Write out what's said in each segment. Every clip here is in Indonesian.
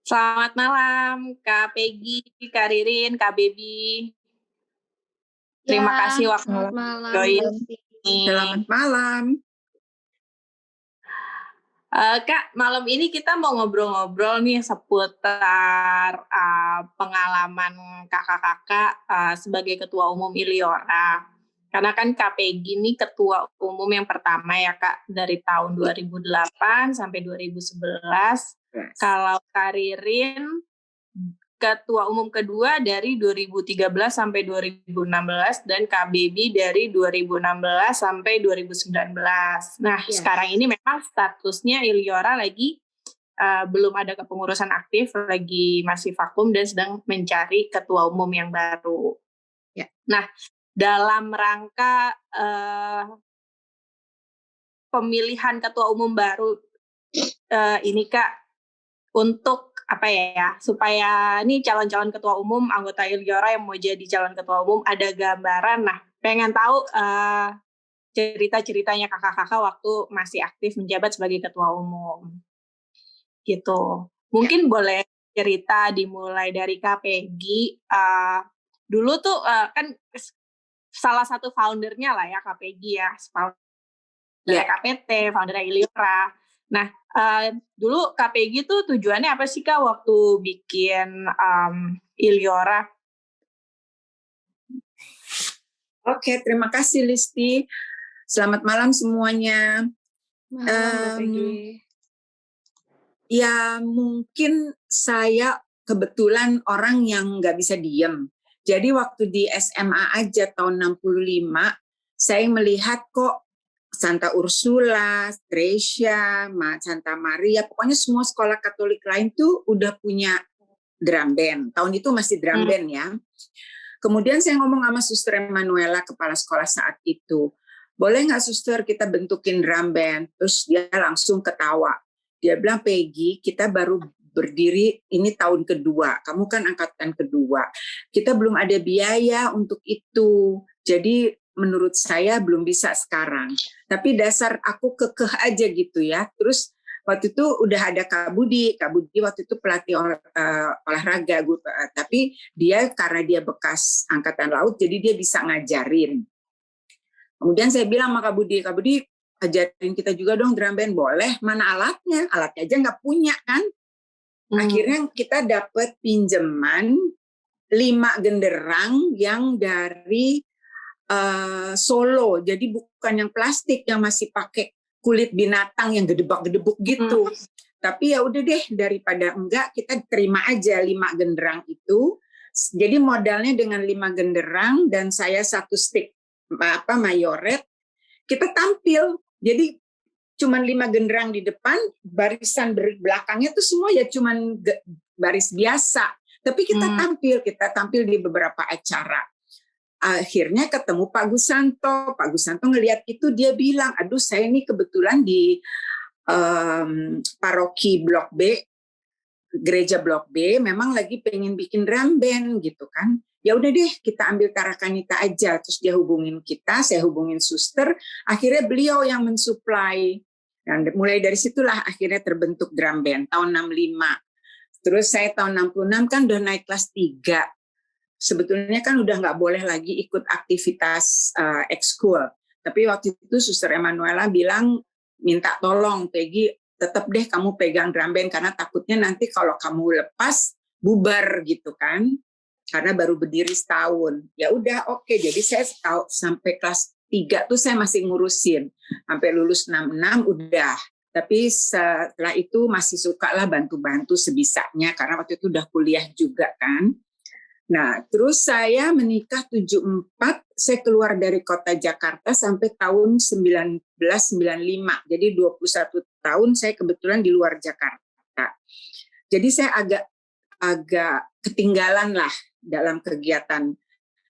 Selamat malam, Kak Peggy, Kak Ririn, Kak Baby. Terima Ya, kasih waktu selamat malam, join. Lesti. Selamat malam. Kak, malam ini kita mau ngobrol-ngobrol nih seputar pengalaman kakak-kakak sebagai ketua umum Iliora. Karena kan Kak Peggy ini ketua umum yang pertama ya Kak, dari tahun 2008 sampai 2011. Yes. Kalau Kak Ririn ketua umum kedua dari 2013 sampai 2016 dan Kak Baby dari 2016 sampai 2019. Nah, Yes. sekarang ini memang statusnya Iliora lagi belum ada kepengurusan aktif, lagi masih vakum dan sedang mencari ketua umum yang baru. Ya. Nah, dalam rangka pemilihan ketua umum baru ini Kak, untuk apa ya, supaya nih calon-calon ketua umum anggota Iliora yang mau jadi calon ketua umum ada gambaran. Nah, pengen tahu cerita-ceritanya kakak-kakak waktu masih aktif menjabat sebagai ketua umum. Gitu. Mungkin boleh cerita dimulai dari Kak Peggy. Dulu tuh kan salah satu foundernya lah ya Kak Peggy ya, founder KPT, founder Iliora. Nah, dulu Kak Peggy tuh tujuannya apa sih Kak waktu bikin Iliora? Oke, terima kasih Listi. Selamat malam semuanya. Malam, Kak Peggy. Ya mungkin saya kebetulan orang yang nggak bisa diem. Jadi waktu di SMA aja tahun 65, saya melihat kok Santa Ursula, Tresia, Santa Maria, pokoknya semua sekolah Katolik lain tuh udah punya drum band. Tahun itu masih drum band ya. Kemudian saya ngomong sama Suster Emanuela, kepala sekolah saat itu, boleh nggak Suster kita bentukin drum band? Terus dia langsung ketawa. Dia bilang, Peggy, kita baru berdiri ini tahun kedua, kamu kan angkatan kedua. Kita belum ada biaya untuk itu. Jadi menurut saya belum bisa sekarang. Tapi dasar aku kekeh aja gitu ya. Terus waktu itu udah ada Kak Budi waktu itu pelatih olahraga, tapi dia karena dia bekas angkatan laut, jadi dia bisa ngajarin. Kemudian saya bilang sama Kak Budi, ajarin kita juga dong drum band. Boleh, mana alatnya? Alatnya aja nggak punya kan. Akhirnya kita dapat pinjaman 5 genderang yang dari Solo, jadi bukan yang plastik yang masih pakai kulit binatang yang gedebak-gedebuk gitu. Tapi ya udah deh, daripada enggak, kita terima aja 5 genderang itu. Jadi modalnya dengan 5 genderang dan saya 1 stick mayoret, kita tampil. Jadi cuman 5 genderang di depan, barisan belakangnya tuh semua ya cuman baris biasa. Tapi kita tampil di beberapa acara. Akhirnya ketemu Pak Gusanto ngelihat itu, dia bilang, aduh saya ini kebetulan di paroki Blok B, gereja Blok B, memang lagi pengen bikin drum band gitu kan. Ya udah deh, kita ambil Tarakanita aja. Terus dia hubungin kita, saya hubungin suster, akhirnya beliau yang mensuplai. Dan mulai dari situlah akhirnya terbentuk drum band tahun 65. Terus saya tahun 66 kan udah naik kelas 3. Sebetulnya kan udah nggak boleh lagi ikut aktivitas ekskul. Tapi waktu itu Suster Emanuela bilang, minta tolong Peggy, tetap deh kamu pegang drum band, karena takutnya nanti kalau kamu lepas, bubar gitu kan. Karena baru berdiri setahun. Ya udah oke, jadi saya sampai kelas 3 tuh saya masih ngurusin. Sampai lulus 66 udah. Tapi setelah itu masih suka lah bantu-bantu sebisanya, karena waktu itu udah kuliah juga kan. Nah, terus saya menikah 74, saya keluar dari kota Jakarta sampai tahun 1995. Jadi 21 tahun saya kebetulan di luar Jakarta. Jadi saya agak ketinggalan lah dalam kegiatan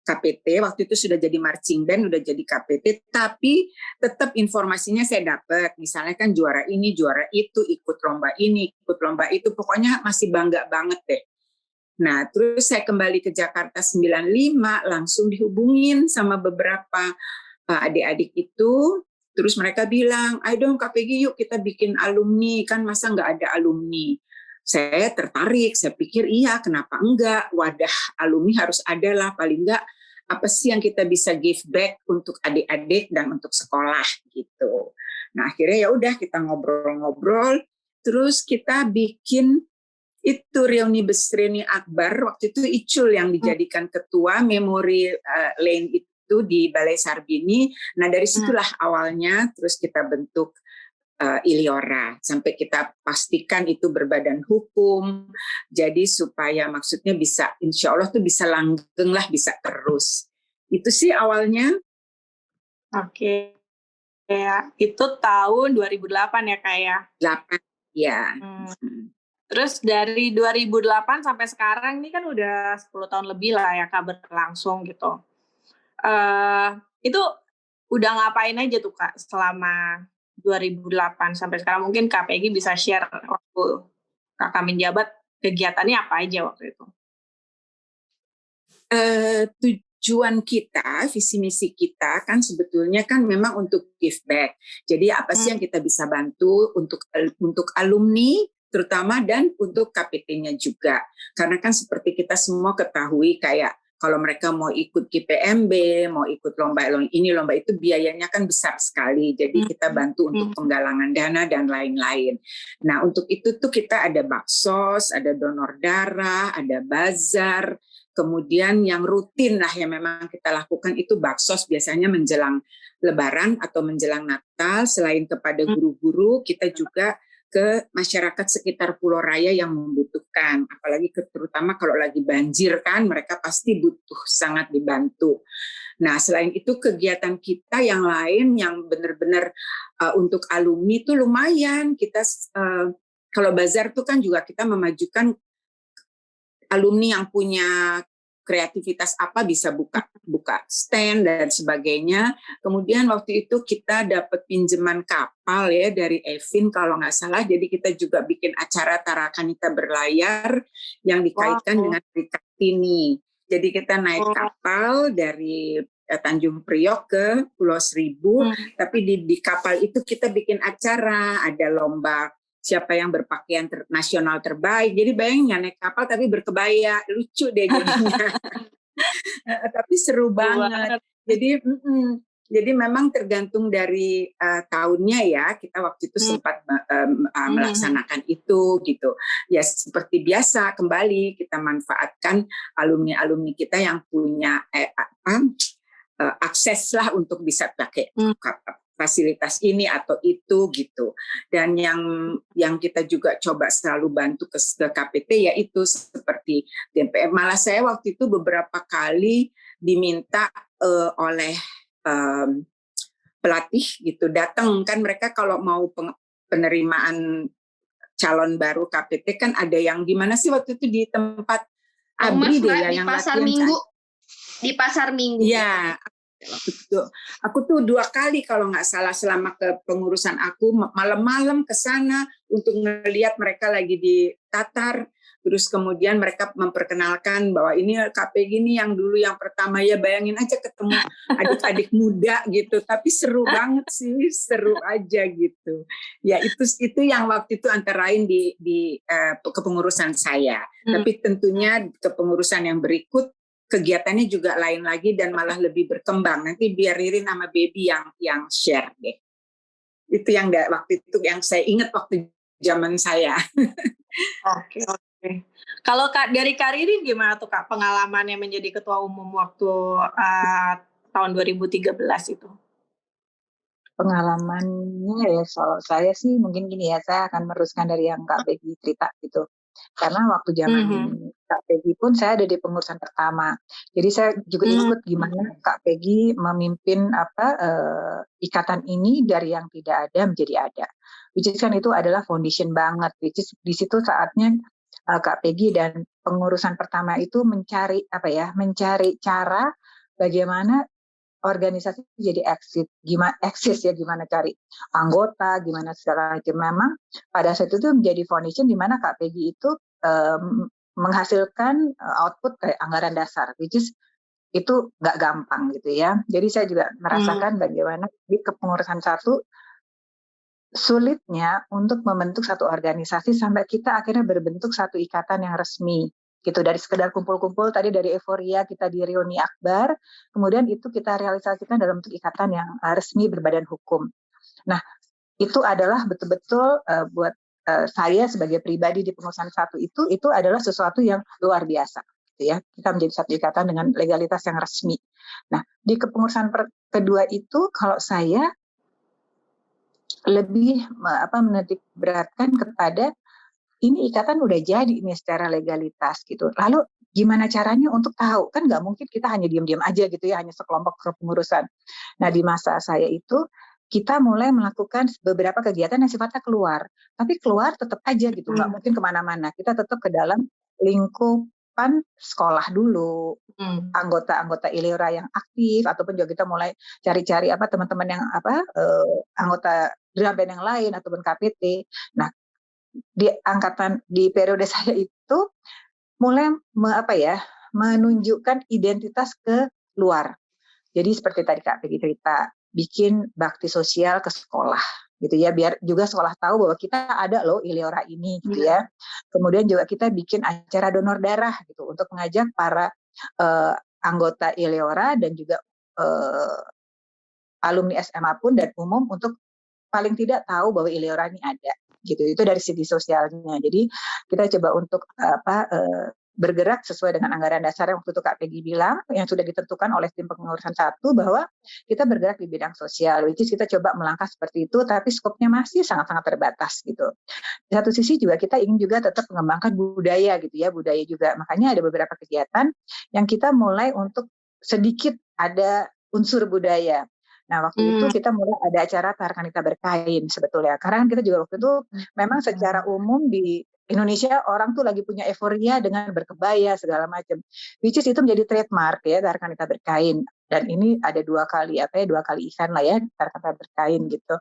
KPT. Waktu itu sudah jadi marching band, udah jadi KPT, tapi tetap informasinya saya dapat. Misalnya kan juara ini, juara itu, ikut lomba ini, ikut lomba itu, pokoknya masih bangga banget deh. Nah, terus saya kembali ke Jakarta 95, langsung dihubungin sama beberapa adik-adik itu. Terus mereka bilang, ayo dong Kak Peggy, yuk kita bikin alumni, kan masa nggak ada alumni. saya tertarik, saya pikir iya kenapa enggak, wadah alumni harus ada lah, paling enggak apa sih yang kita bisa give back untuk adik-adik dan untuk sekolah gitu. Nah akhirnya ya udah kita ngobrol-ngobrol, terus kita bikin itu reuni Besreni Akbar, waktu itu Icul yang dijadikan ketua Memori Lane itu di Balai Sarbini. Nah dari situlah awalnya terus kita bentuk Iliora sampai kita pastikan itu berbadan hukum, jadi supaya maksudnya bisa insya Allah tuh bisa langgeng lah, bisa terus. Itu sih awalnya. Oke. Ya, itu tahun 2008 ya Kak ya? 8, ya. Terus dari 2008 sampai sekarang ini kan udah 10 tahun lebih lah ya Kak berlangsung gitu. Itu udah ngapain aja tuh Kak selama 2008 sampai sekarang? Mungkin Kak Peggy bisa share waktu Kakak menjabat kegiatannya apa aja waktu itu? Tujuan kita, visi misi kita kan sebetulnya kan memang untuk give back. Jadi apa sih yang kita bisa bantu untuk alumni terutama dan untuk KPT-nya juga. Karena kan seperti kita semua ketahui kayak kalau mereka mau ikut KPMB, mau ikut lomba ini, lomba itu biayanya kan besar sekali. Jadi kita bantu untuk penggalangan dana dan lain-lain. Nah untuk itu tuh kita ada baksos, ada donor darah, ada bazar. Kemudian yang rutin lah yang memang kita lakukan itu baksos biasanya menjelang Lebaran atau menjelang Natal. Selain kepada guru-guru, kita juga ke masyarakat sekitar Pulau Raya yang membutuhkan. Apalagi terutama kalau lagi banjir kan, mereka pasti butuh sangat dibantu. Nah selain itu kegiatan kita yang lain yang benar-benar untuk alumni itu lumayan. Kita kalau bazar itu kan juga kita memajukan alumni yang punya kreativitas apa bisa buka stand dan sebagainya. Kemudian waktu itu kita dapat pinjaman kapal ya dari Evin kalau nggak salah. Jadi kita juga bikin acara Tarakanita berlayar yang dikaitkan dengan Sri Kartini. Jadi kita naik kapal dari Tanjung Priok ke Pulau Seribu, tapi di kapal itu kita bikin acara, ada lomba siapa yang berpakaian nasional terbaik. Jadi bayangin naik kapal tapi berkebaya, lucu deh jadinya. Tapi seru banget. Jadi memang tergantung dari tahunnya ya. Kita waktu itu sempat melaksanakan itu gitu. Ya seperti biasa kembali kita manfaatkan alumni-alumni kita yang punya akses lah untuk bisa pakai fasilitas ini atau itu gitu. Dan yang kita juga coba selalu bantu ke KPT yaitu seperti DPM. Malah saya waktu itu beberapa kali diminta oleh pelatih gitu datang kan, mereka kalau mau penerimaan calon baru KPT kan ada yang gimana sih waktu itu di tempat Abri deh ya, yang pasar minggu. Di pasar minggu. Iya. Aku tuh 2 kali kalau nggak salah selama kepengurusan aku malam-malam ke sana untuk ngelihat mereka lagi di Tatar. Terus kemudian mereka memperkenalkan bahwa ini KPG ini yang dulu yang pertama, ya bayangin aja ketemu adik-adik muda gitu. Tapi seru banget sih, seru aja gitu. Ya itu yang waktu itu antara lain di kepengurusan saya. Tapi tentunya kepengurusan yang berikut kegiatannya juga lain lagi dan malah lebih berkembang. Nanti biar Ririn sama Baby yang share deh. Itu yang waktu itu yang saya ingat waktu zaman saya. Oke. Kalau dari Kak Ririn gimana tuh Kak pengalamannya menjadi ketua umum waktu tahun 2013 itu? Pengalamannya ya soal saya sih mungkin gini ya, saya akan meneruskan dari yang Kak Peggy cerita gitu. Karena waktu zaman Kak Peggy pun saya ada di pengurusan pertama. Jadi saya juga ikut gimana Kak Peggy memimpin ikatan ini dari yang tidak ada menjadi ada. Which is kan itu adalah foundation banget. Which is di situ saatnya Kak Peggy dan pengurusan pertama itu mencari cara bagaimana organisasi jadi eksis ya, gimana cari anggota, gimana segala macam. Memang pada saat itu menjadi foundation di mana Kak Peggy itu menghasilkan output kayak anggaran dasar, which is itu nggak gampang gitu ya. Jadi saya juga merasakan bagaimana di kepengurusan 1 sulitnya untuk membentuk satu organisasi sampai kita akhirnya berbentuk satu ikatan yang resmi gitu. Dari sekedar kumpul-kumpul tadi, dari euforia kita di reuni akbar, kemudian itu kita realisasikan dalam bentuk ikatan yang resmi berbadan hukum. Nah, itu adalah betul-betul buat saya sebagai pribadi di pengurusan satu itu adalah sesuatu yang luar biasa gitu ya. Kita menjadi satu ikatan dengan legalitas yang resmi. Nah, di kepengurusan kedua itu kalau saya lebih menitik beratkan kepada ini ikatan udah jadi ini secara legalitas gitu. Lalu gimana caranya untuk tahu? Kan nggak mungkin kita hanya diam-diam aja gitu ya, hanya sekelompok kepengurusan. Nah, di masa saya itu kita mulai melakukan beberapa kegiatan yang sifatnya keluar. Tapi keluar tetap aja gitu, nggak mungkin kemana-mana. Kita tetap ke dalam lingkupan sekolah dulu, anggota-anggota Ilera yang aktif, ataupun juga kita mulai cari-cari teman-teman yang anggota drum band yang lain ataupun KPT. Nah, di periode saya itu mulai menunjukkan identitas ke luar. Jadi seperti tadi Kak Peggy cerita, bikin bakti sosial ke sekolah gitu ya, biar juga sekolah tahu bahwa kita ada loh Ilera ini gitu ya. Kemudian juga kita bikin acara donor darah gitu untuk mengajak para anggota Ilera dan juga alumni SMA pun dan umum untuk paling tidak tahu bahwa Ilera ini ada gitu. Itu dari segi sosialnya. Jadi kita coba untuk bergerak sesuai dengan anggaran dasar yang waktu itu Kak Peggy bilang, yang sudah ditentukan oleh tim pengurusan 1 bahwa kita bergerak di bidang sosial, which is kita coba melangkah seperti itu, tapi skopnya masih sangat-sangat terbatas gitu. Di satu sisi juga kita ingin juga tetap mengembangkan budaya gitu ya, budaya juga. Makanya ada beberapa kegiatan yang kita mulai untuk sedikit ada unsur budaya. Nah, waktu itu kita mulai ada acara Tarkanita Berkain sebetulnya. Karena kita juga waktu itu memang secara umum di Indonesia orang tuh lagi punya euforia dengan berkebaya segala macam. Which is itu menjadi trademark ya, Tarkanita Berkain. Dan ini ada 2 kali event lah ya, Tarkanita Berkain gitu.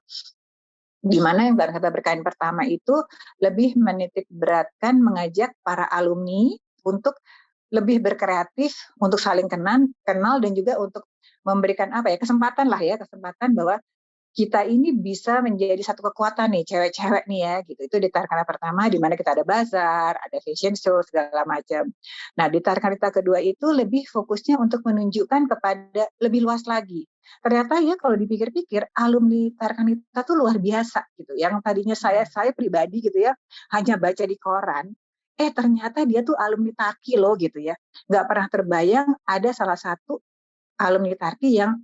Di mana yang Tarkanita Berkain pertama itu lebih menitik beratkan mengajak para alumni untuk lebih berkreatif, untuk saling kenal dan juga untuk memberikan kesempatan bahwa kita ini bisa menjadi satu kekuatan nih, cewek-cewek nih ya, gitu. Itu di Tarkanita pertama, di mana kita ada bazar, ada fashion show, segala macam. Nah, di Tarkanita kedua itu lebih fokusnya untuk menunjukkan kepada lebih luas lagi. Ternyata ya kalau dipikir-pikir, alumni Tarkanita tuh luar biasa gitu. Yang tadinya saya pribadi gitu ya, hanya baca di koran, ternyata dia tuh alumni Tarki loh gitu ya. Nggak pernah terbayang ada salah satu alumni Tarki yang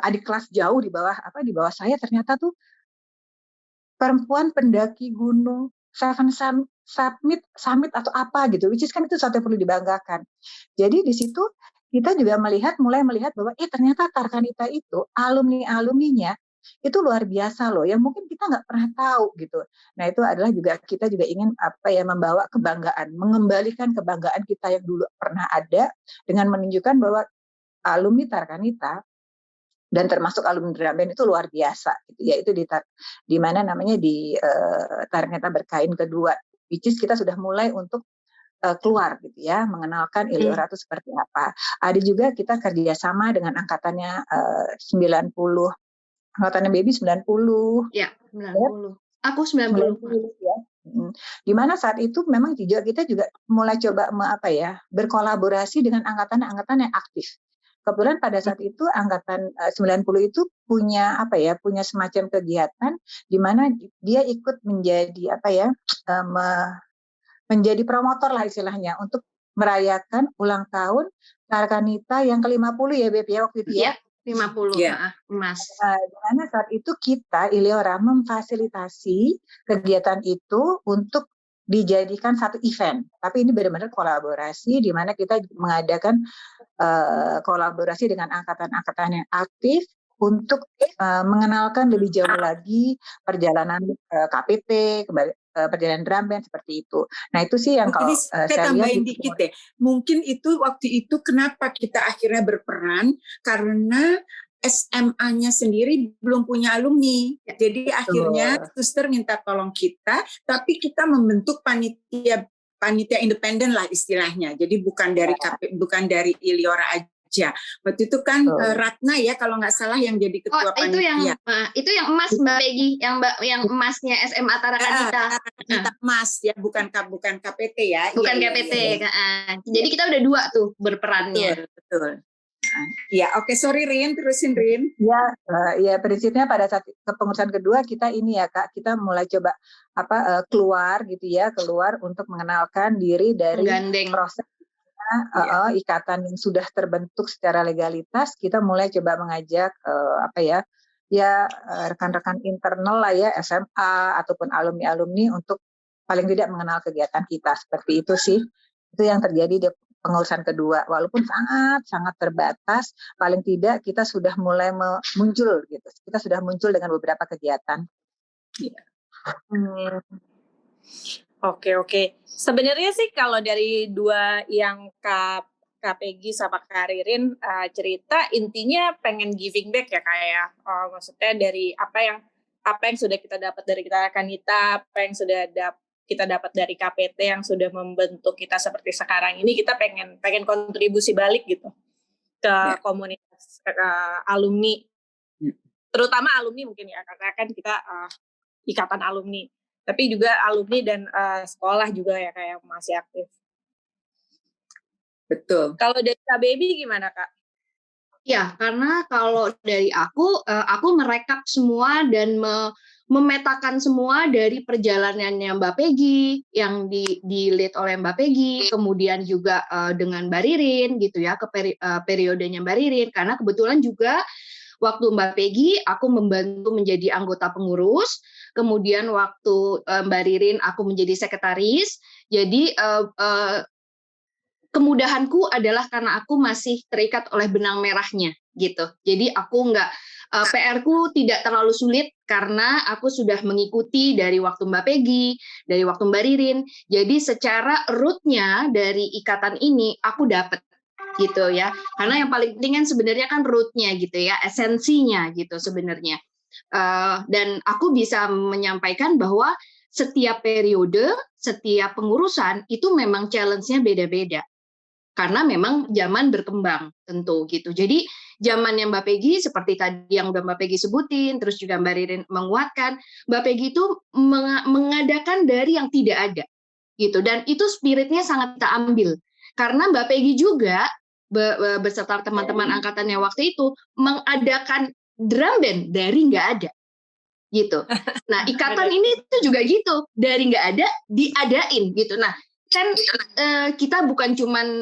adik kelas jauh di bawah saya ternyata tuh perempuan pendaki gunung Seven Summit atau apa gitu, which is kan itu sesuatu yang perlu dibanggakan. Jadi di situ kita juga mulai melihat bahwa ternyata Tarkanita itu alumninya itu luar biasa loh, yang mungkin kita nggak pernah tahu gitu. Nah, itu adalah juga kita juga ingin membawa kebanggaan, mengembalikan kebanggaan kita yang dulu pernah ada dengan menunjukkan bahwa alumni Tarkanita dan termasuk alumni drum band itu luar biasa gitu ya. Itu di mana namanya di Tarkanita Berkain kedua, which is kita sudah mulai untuk keluar gitu ya, mengenalkan Ilera itu seperti apa. Ada juga kita kerjasama dengan angkatannya 90, angkatannya Baby 90. Ya, 90. Aku 90 ya. Di mana saat itu memang kita juga mulai coba berkolaborasi dengan angkatan-angkatan yang aktif. Kebetulan pada saat itu angkatan 90 itu punya punya semacam kegiatan di mana dia ikut menjadi menjadi promotor lah istilahnya untuk merayakan ulang tahun Tarkanita yang ke-50 ya Beb ya waktu itu ya. 50 Mas. Di mana saat itu kita Ilera memfasilitasi kegiatan itu untuk dijadikan satu event. Tapi ini benar-benar kolaborasi di mana kita mengadakan kolaborasi dengan angkatan-angkatan yang aktif untuk mengenalkan lebih jauh lagi perjalanan KPP, perjalanan drum band seperti itu. Nah, itu sih yang kalau saya tambahin dikit deh. Mungkin itu waktu itu kenapa kita akhirnya berperan karena SMA-nya sendiri belum punya alumni. Jadi akhirnya suster minta tolong kita, tapi kita membentuk panitia independen lah istilahnya. Jadi bukan dari Ilera aja, remaja. Waktu itu kan Ratna ya kalau nggak salah yang jadi ketua panitia. Itu yang emas Mbak Peggy, yang emasnya SMA Tarakanita. Emas ya, bukan KPT ya. Bukan KPT. Jadi kita udah 2 tuh berperannya. Betul. Ya, oke, sorry Rin, terusin Rin. Ya, prinsipnya pada saat kepengurusan kedua kita ini ya Kak, kita mulai coba keluar gitu ya, keluar untuk mengenalkan diri dari proses ikatan yang sudah terbentuk secara legalitas. Kita mulai coba mengajak rekan-rekan internal lah ya, SMA ataupun alumni-alumni untuk paling tidak mengenal kegiatan kita. Seperti itu sih. Itu yang terjadi di pengurusan kedua, walaupun sangat terbatas, paling tidak kita sudah mulai muncul gitu. Kita sudah muncul dengan beberapa kegiatan. Oke. Sebenarnya sih kalau dari 2 yang Kak Peggy sama Kak Ririn cerita, intinya pengen giving back ya kayak maksudnya dari apa yang sudah kita dapat dari kita Kanita, apa yang sudah kita dapat dari KPT yang sudah membentuk kita seperti sekarang ini, kita pengen kontribusi balik gitu ke komunitas alumni, terutama alumni mungkin ya, karena kan kita ikatan alumni, tapi juga alumni dan sekolah juga ya kayak masih aktif. Betul. Kalau dari Kak Baby gimana Kak? Ya, karena kalau dari aku merekap semua dan memetakan semua dari perjalanannya Mbak Peggy yang di lead oleh Mbak Peggy, kemudian juga dengan Mbak Ririn gitu ya, ke periodenya Mbak Ririn, karena kebetulan juga waktu Mbak Peggy aku membantu menjadi anggota pengurus, kemudian waktu Mbak Ririn aku menjadi sekretaris. Jadi kemudahanku adalah karena aku masih terikat oleh benang merahnya gitu. Jadi aku PR-ku tidak terlalu sulit karena aku sudah mengikuti dari waktu Mbak Peggy, dari waktu Mbak Ririn. Jadi secara root-nya dari ikatan ini aku dapat gitu ya. Karena yang paling penting kan sebenarnya kan root-nya gitu ya, esensinya gitu sebenarnya. Dan aku bisa menyampaikan bahwa setiap periode, setiap pengurusan itu memang challenge-nya beda-beda. Karena memang zaman berkembang tentu gitu. Jadi zamannya Mbak Peggy seperti tadi yang udah Mbak Peggy sebutin, terus juga Mbak Ririn menguatkan, Mbak Peggy itu mengadakan dari yang tidak ada gitu, dan itu spiritnya sangat kita ambil karena Mbak Peggy juga beserta teman-teman angkatannya waktu itu mengadakan drum band dari nggak ada gitu. Nah ikatan ini tuh juga gitu, dari nggak ada diadain gitu. Nah kan kita bukan cuman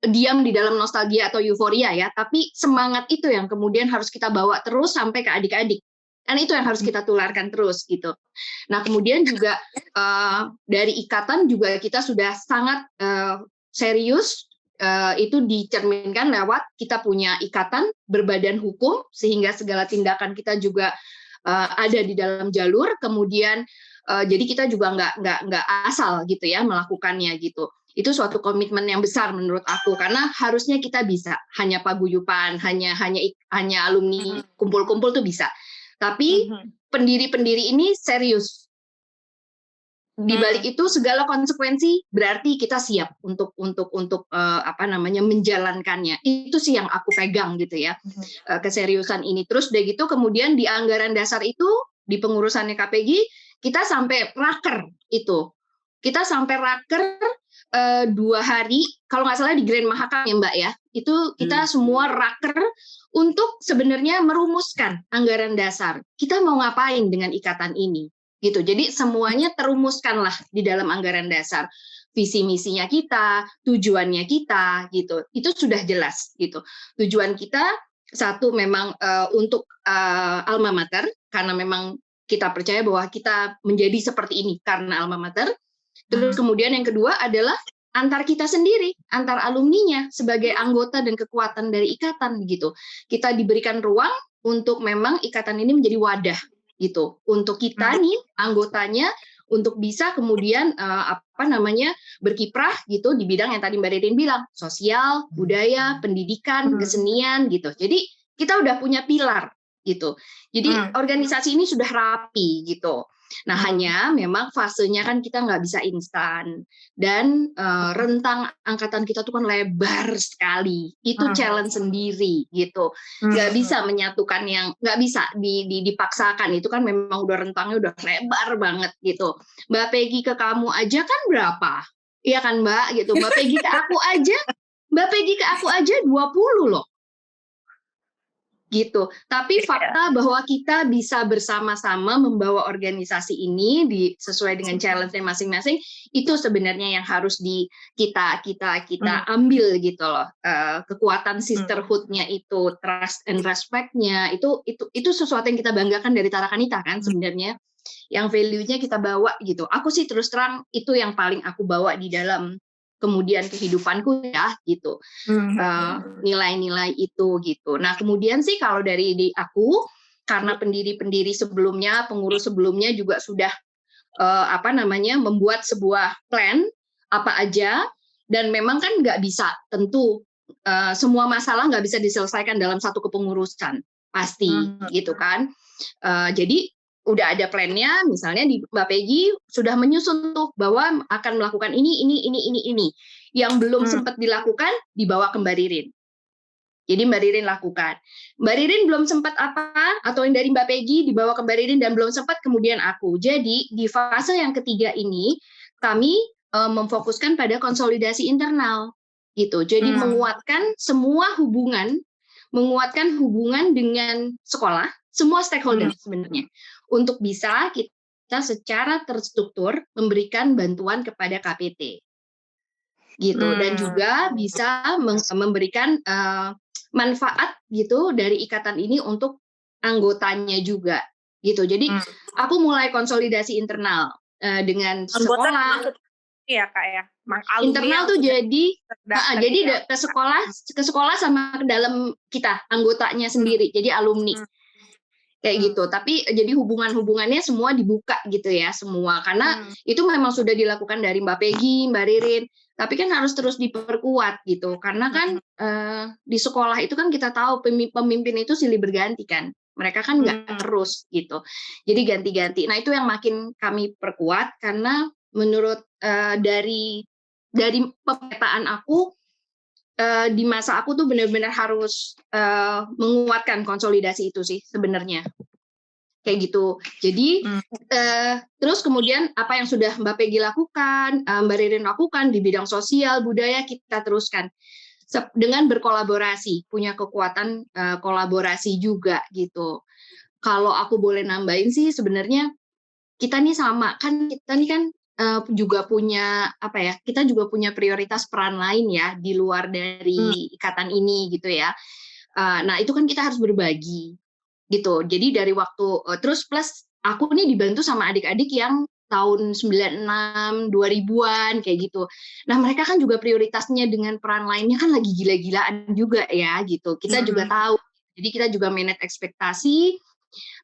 diam di dalam nostalgia atau euforia ya, tapi semangat itu yang kemudian harus kita bawa terus sampai ke adik-adik. Kan itu yang harus kita tularkan terus gitu. Nah kemudian juga dari ikatan juga kita sudah sangat serius, itu dicerminkan lewat kita punya ikatan berbadan hukum sehingga segala tindakan kita juga ada di dalam jalur. Kemudian jadi kita juga nggak asal gitu ya melakukannya gitu. Itu suatu komitmen yang besar menurut aku karena harusnya kita bisa hanya paguyupan, hanya alumni kumpul-kumpul tuh bisa. Tapi pendiri-pendiri ini serius. Di balik itu segala konsekuensi berarti kita siap untuk menjalankannya. Itu sih yang aku pegang gitu ya, keseriusan ini. Terus udah gitu kemudian di anggaran dasar itu di pengurusannya KPG kita sampai raker itu. Kita sampai raker 2 hari, kalau nggak salah di Grand Mahakam ya Mbak ya, itu kita semua raker untuk sebenarnya merumuskan anggaran dasar. Kita mau ngapain dengan ikatan ini, gitu. Jadi semuanya terumuskanlah di dalam anggaran dasar. Visi misinya kita, tujuannya kita, gitu. Itu sudah jelas, gitu. Tujuan kita satu memang untuk alma mater, karena memang kita percaya bahwa kita menjadi seperti ini karena alma mater. Terus kemudian yang kedua adalah antar kita sendiri, antar alumninya sebagai anggota dan kekuatan dari ikatan gitu. Kita diberikan ruang untuk memang ikatan ini menjadi wadah gitu. Untuk kita nih anggotanya untuk bisa kemudian berkiprah gitu di bidang yang tadi Mbak Ririn bilang, sosial, budaya, pendidikan, kesenian gitu. Jadi kita udah punya pilar gitu. Jadi organisasi ini sudah rapi gitu. Nah, hanya memang fasenya kan kita nggak bisa instan, dan rentang angkatan kita tuh kan lebar sekali. Itu challenge sendiri gitu. Nggak bisa menyatukan yang nggak bisa dipaksakan. Itu kan memang udah rentangnya udah lebar banget gitu. Mbak Peggy ke kamu aja kan berapa? Iya kan Mbak gitu. Mbak Peggy ke aku aja 20 loh. Gitu. Tapi fakta bahwa kita bisa bersama-sama membawa organisasi ini sesuai dengan challenge-nya masing-masing, itu sebenarnya yang harus kita ambil gitu loh. Kekuatan sisterhood-nya itu, trust and respect-nya itu sesuatu yang kita banggakan dari Tarakanita kan sebenarnya. Yang value-nya kita bawa gitu. Aku sih terus terang itu yang paling aku bawa di dalam kemudian kehidupanku ya gitu, nilai-nilai itu gitu. Nah kemudian sih kalau dari aku, karena pendiri-pendiri sebelumnya, pengurus sebelumnya juga sudah membuat sebuah plan apa aja, dan memang kan nggak bisa tentu semua masalah nggak bisa diselesaikan dalam satu kepengurusan pasti gitu kan. Jadi udah ada plannya, misalnya di Mbak Peggy sudah menyusun tuh bahwa akan melakukan ini. Yang belum sempat dilakukan dibawa ke Mbak Ririn. Jadi Mbak Ririn lakukan. Mbak Ririn belum sempat apa, atau yang dari Mbak Peggy dibawa ke Mbak Ririn dan belum sempat, kemudian aku. Jadi di fase yang ketiga ini kami memfokuskan pada konsolidasi internal gitu. Jadi menguatkan semua hubungan, dengan sekolah, semua stakeholder sebenarnya, untuk bisa kita secara terstruktur memberikan bantuan kepada KPT gitu, dan juga bisa memberikan manfaat gitu dari ikatan ini untuk anggotanya juga gitu. Jadi aku mulai konsolidasi internal dengan sekolah. Iya Kak ya. Internal tuh jadi ke sekolah sama ke dalam kita anggotanya sendiri. Jadi alumni. Kayak gitu, tapi jadi hubungannya semua dibuka gitu ya, semua, karena itu memang sudah dilakukan dari Mbak Peggy, Mbak Ririn, tapi kan harus terus diperkuat gitu, karena kan di sekolah itu kan kita tahu pemimpin itu silih berganti kan, mereka kan nggak terus gitu, jadi ganti-ganti. Nah itu yang makin kami perkuat, karena menurut dari pemetaan aku, di masa aku tuh benar-benar harus menguatkan konsolidasi itu sih sebenarnya, kayak gitu. Jadi terus kemudian apa yang sudah Mbak Peggy lakukan, Mbak Ririn lakukan di bidang sosial budaya, kita teruskan dengan berkolaborasi, punya kekuatan kolaborasi juga gitu. Kalau aku boleh nambahin sih sebenarnya kita nih sama kan, kita nih kan juga punya kita juga punya prioritas peran lain ya di luar dari ikatan ini gitu ya. Nah itu kan kita harus berbagi gitu. Jadi dari waktu terus plus aku nih dibantu sama adik-adik yang tahun 96, 2000-an kayak gitu. Nah mereka kan juga prioritasnya dengan peran lainnya kan lagi gila-gilaan juga ya gitu. Kita juga tahu. Jadi kita juga manage ekspektasi.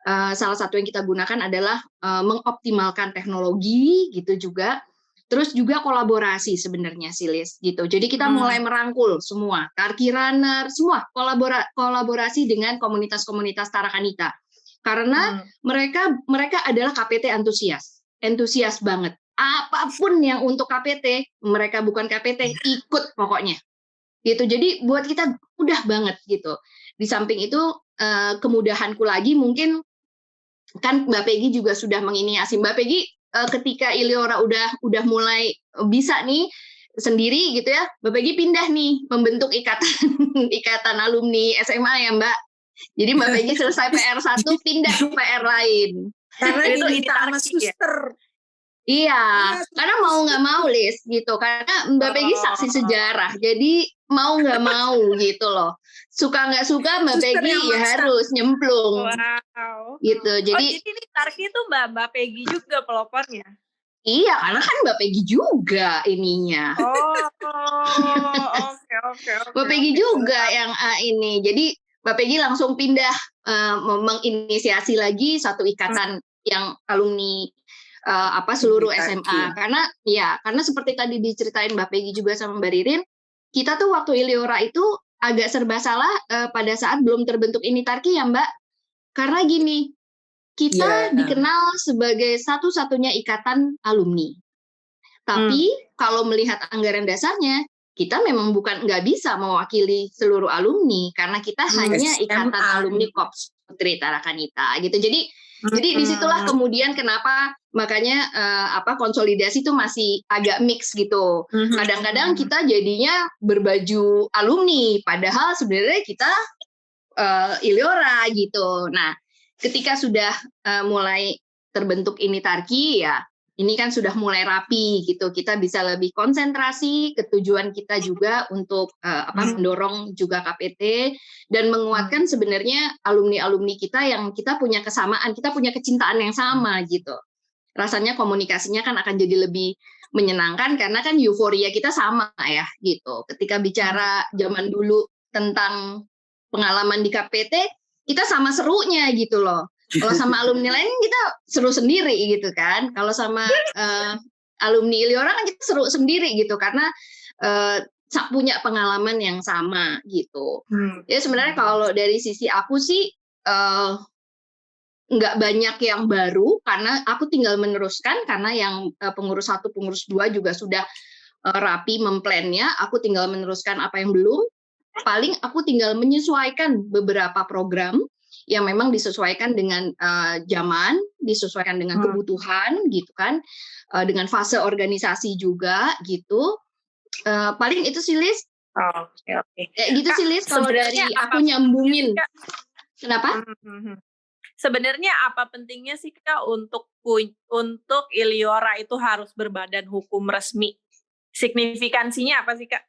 Salah satu yang kita gunakan adalah mengoptimalkan teknologi gitu juga, terus juga kolaborasi sebenarnya sih Liz gitu. Jadi kita mulai merangkul semua Karki Runner, semua kolaborasi dengan komunitas-komunitas Tarakanita, karena mereka adalah KPT antusias banget. Apapun yang untuk KPT, mereka bukan KPT ikut pokoknya gitu. Jadi buat kita mudah banget gitu. Di samping itu kemudahanku lagi mungkin kan Mbak Peggy juga sudah menginisiasi. Mbak Peggy ketika Iliora udah mulai bisa nih sendiri gitu ya, Mbak Peggy pindah nih membentuk ikatan alumni SMA ya Mbak. Jadi Mbak Peggy selesai PR 1 pindah ke PR lain. Karena diminta sama suster. Iya, karena mau nggak mau Liz gitu, karena Mbak Peggy saksi sejarah, jadi mau nggak mau gitu loh, suka nggak suka Mbak Peggy ya harus nyemplung. Wow. Gitu, jadi ini Tarki itu Mbak Peggy juga pelopornya. Iya, karena kan Mbak Peggy juga ininya. Oke. Mbak Peggy juga yang ini, jadi Mbak Peggy langsung pindah menginisiasi lagi satu ikatan yang alumni seluruh SMA, karena seperti tadi diceritain Mbak Peggy juga sama Mbak Ririn, kita tuh waktu Iliora itu agak serba salah pada saat belum terbentuk ini Tarki ya Mbak, Karena gini, kita Iya. dikenal sebagai satu-satunya ikatan alumni. Tapi kalau melihat anggaran dasarnya, kita memang nggak bisa mewakili seluruh alumni karena kita hanya ikatan alumni Kops Putri Tarakanita gitu. Jadi disitulah kemudian kenapa makanya konsolidasi itu masih agak mix gitu. Kadang-kadang kita jadinya berbaju alumni, padahal sebenarnya kita Iliora gitu. Nah, ketika sudah mulai terbentuk ini Tarki ya. Ini kan sudah mulai rapi gitu, kita bisa lebih konsentrasi ke tujuan kita juga untuk mendorong juga KPT dan menguatkan sebenarnya alumni-alumni kita yang kita punya kesamaan, kita punya kecintaan yang sama gitu. Rasanya komunikasinya kan akan jadi lebih menyenangkan karena kan euforia kita sama ya gitu. Ketika bicara zaman dulu tentang pengalaman di KPT, kita sama serunya gitu loh. Kalau sama alumni lain kita seru sendiri gitu kan. Kalau sama alumni Iliora kan kita seru sendiri gitu karena punya pengalaman yang sama gitu. Ya sebenarnya kalau dari sisi aku sih nggak banyak yang baru karena aku tinggal meneruskan karena yang pengurus 1, pengurus 2 juga sudah rapi memplannya. Aku tinggal meneruskan apa yang belum. Paling aku tinggal menyesuaikan beberapa program yang memang disesuaikan dengan zaman, disesuaikan dengan kebutuhan gitu kan, dengan fase organisasi juga gitu. Paling itu sih Liz. Oke. Kayak gitu sih Liz kalau dari aku nyambungin. Kenapa? Sebenarnya apa pentingnya sih Kak untuk Iliora itu harus berbadan hukum resmi? Signifikansinya apa sih Kak?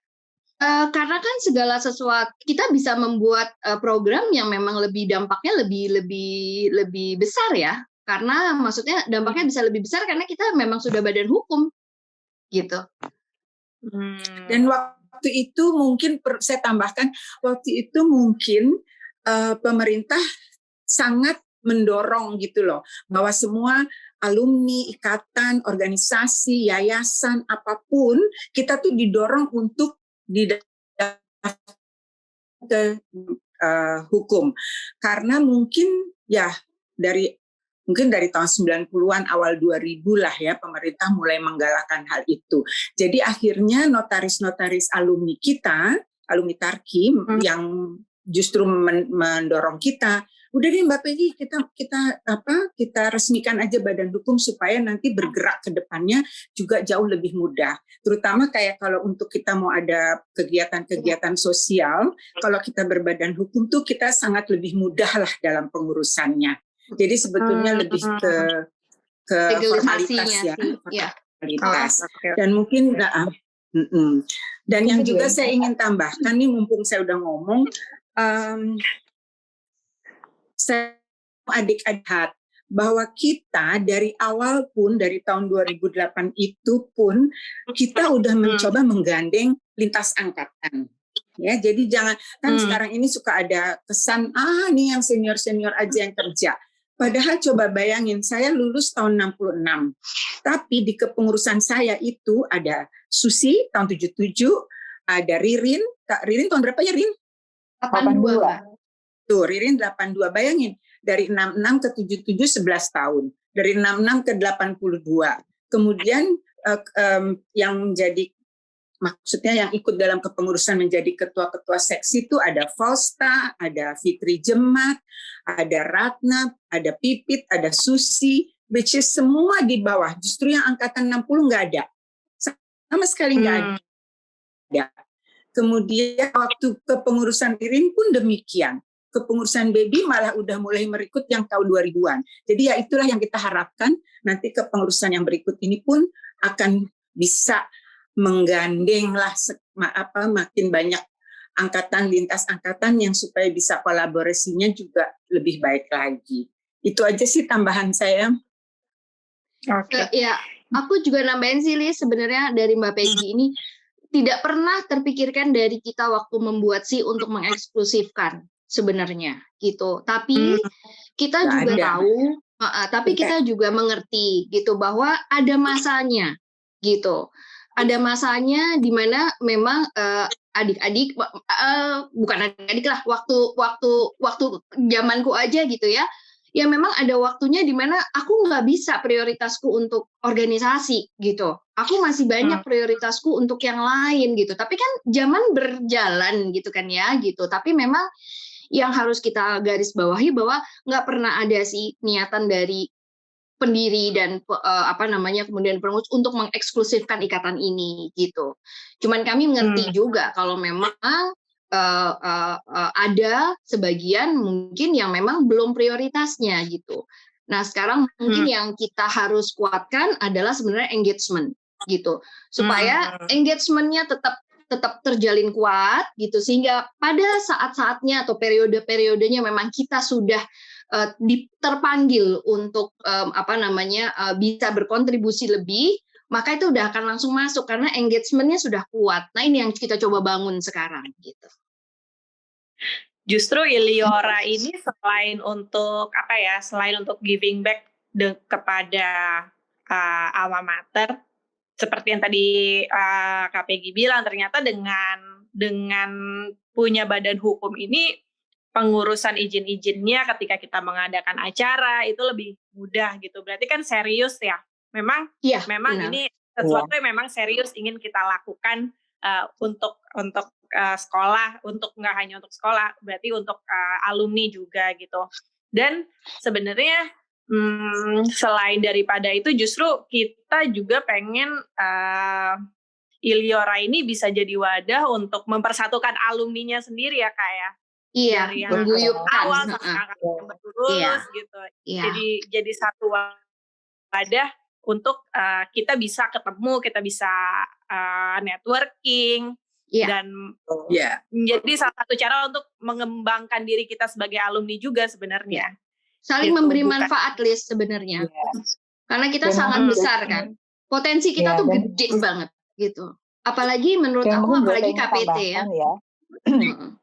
Karena kan segala sesuatu kita bisa membuat program yang memang dampaknya lebih besar ya. Karena maksudnya dampaknya bisa lebih besar karena kita memang sudah badan hukum gitu. Dan waktu itu mungkin saya tambahkan waktu itu mungkin pemerintah sangat mendorong gitu loh bahwa semua alumni, ikatan, organisasi, yayasan apapun kita tuh didorong untuk di hukum karena mungkin dari tahun 90-an awal 2000 lah ya pemerintah mulai menggalakkan hal itu. Jadi akhirnya notaris-notaris alumni kita, alumni Tarki yang justru mendorong kita, udah deh Mbak Peggy kita resmikan aja badan hukum supaya nanti bergerak ke depannya juga jauh lebih mudah. Terutama kayak kalau untuk kita mau ada kegiatan-kegiatan sosial, kalau kita berbadan hukum tuh kita sangat lebih mudah lah dalam pengurusannya. Jadi sebetulnya lebih ke formalitas ya, formalitas. Dan mungkin dan yang juga saya ingin tambahkan nih mumpung saya udah ngomong, saya adik-adik bahwa kita dari awal pun dari tahun 2008 itu pun kita udah mencoba menggandeng lintas angkatan. Ya, jadi jangan kan sekarang ini suka ada kesan nih yang senior-senior aja yang kerja. Padahal coba bayangin saya lulus tahun 66. Tapi di kepengurusan saya itu ada Susi tahun 77, ada Ririn. Kak Ririn tahun berapa ya Rin? 82. Tuh, Ririn 82, bayangin. Dari 66 ke 77, 11 tahun. Dari 66 ke 82. Kemudian yang menjadi, maksudnya yang ikut dalam kepengurusan menjadi ketua-ketua seksi itu ada Fausta, ada Fitri Jemat, ada Ratna, ada Pipit, ada Susi, which is semua di bawah. Justru yang angkatan 60 nggak ada. Sama sekali nggak ada. Kemudian waktu kepengurusan Ririn pun demikian. Kepengurusan Baby malah udah mulai merekrut yang tahun 2000-an. Jadi ya itulah yang kita harapkan nanti kepengurusan yang berikut ini pun akan bisa menggandeng lah makin banyak angkatan lintas angkatan yang supaya bisa kolaborasinya juga lebih baik lagi. Itu aja sih tambahan saya. Oke. Ya, aku juga nambahin sih Liz, sebenarnya dari Mbak Peggy ini tidak pernah terpikirkan dari kita waktu membuat sih untuk mengeksklusifkan sebenarnya gitu. Tapi kita juga tahu, tapi kita juga mengerti gitu bahwa ada masanya gitu. Ada masanya di mana memang adik-adik, bukan adik-adik lah, waktu zamanku aja gitu ya. Ya memang ada waktunya di mana aku nggak bisa prioritasku untuk organisasi gitu. Aku masih banyak prioritasku untuk yang lain gitu. Tapi kan zaman berjalan gitu kan ya gitu. Tapi memang yang harus kita garis bawahi bahwa nggak pernah ada sih niatan dari pendiri dan kemudian pengurus untuk mengeksklusifkan ikatan ini gitu. Cuman kami mengerti juga kalau memang ada sebagian mungkin yang memang belum prioritasnya gitu. Nah sekarang mungkin yang kita harus kuatkan adalah sebenarnya engagement gitu, supaya engagementnya tetap terjalin kuat gitu, sehingga pada saat-saatnya atau periode-periodenya memang kita sudah terpanggil untuk bisa berkontribusi lebih, maka itu udah akan langsung masuk karena engagementnya sudah kuat. Nah ini yang kita coba bangun sekarang gitu. Justru Iliora ini selain untuk giving back kepada alma mater, seperti yang tadi Kak Peggy bilang, ternyata dengan punya badan hukum ini pengurusan izin-izinnya ketika kita mengadakan acara itu lebih mudah gitu. Berarti kan serius ya. Memang ini sesuatu yang memang serius ingin kita lakukan untuk sekolah, untuk nggak hanya untuk sekolah, berarti untuk alumni juga gitu. Dan sebenarnya selain daripada itu, justru kita juga pengen Iliora ini bisa jadi wadah untuk mempersatukan alumninya sendiri ya Kak ya. Iya, dari yang mengguyupkan awal sampai yang baru lulus gitu. Jadi satu wadah untuk kita bisa ketemu, kita bisa networking, dan menjadi salah satu cara untuk mengembangkan diri kita sebagai alumni juga sebenarnya. Saling memberi manfaat, Liz, sebenarnya. Karena kita sangat besar kan. Potensi kita tuh gede banget gitu. Apalagi menurut aku, apalagi KPT ya.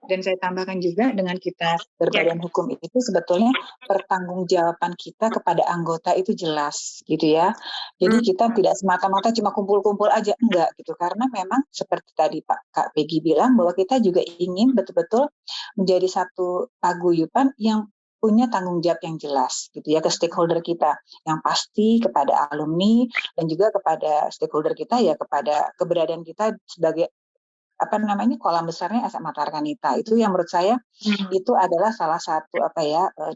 Dan saya tambahkan juga dengan kita berbadan hukum itu sebetulnya pertanggungjawaban kita kepada anggota itu jelas gitu ya. Jadi kita tidak semata-mata cuma kumpul-kumpul aja, enggak gitu. Karena memang seperti tadi Kak Peggy bilang bahwa kita juga ingin betul-betul menjadi satu paguyuban yang punya tanggung jawab yang jelas gitu ya ke stakeholder kita, yang pasti kepada alumni dan juga kepada stakeholder kita ya, kepada keberadaan kita sebagai kolam besarnya SMA Tarkanita. Itu yang menurut saya itu adalah salah satu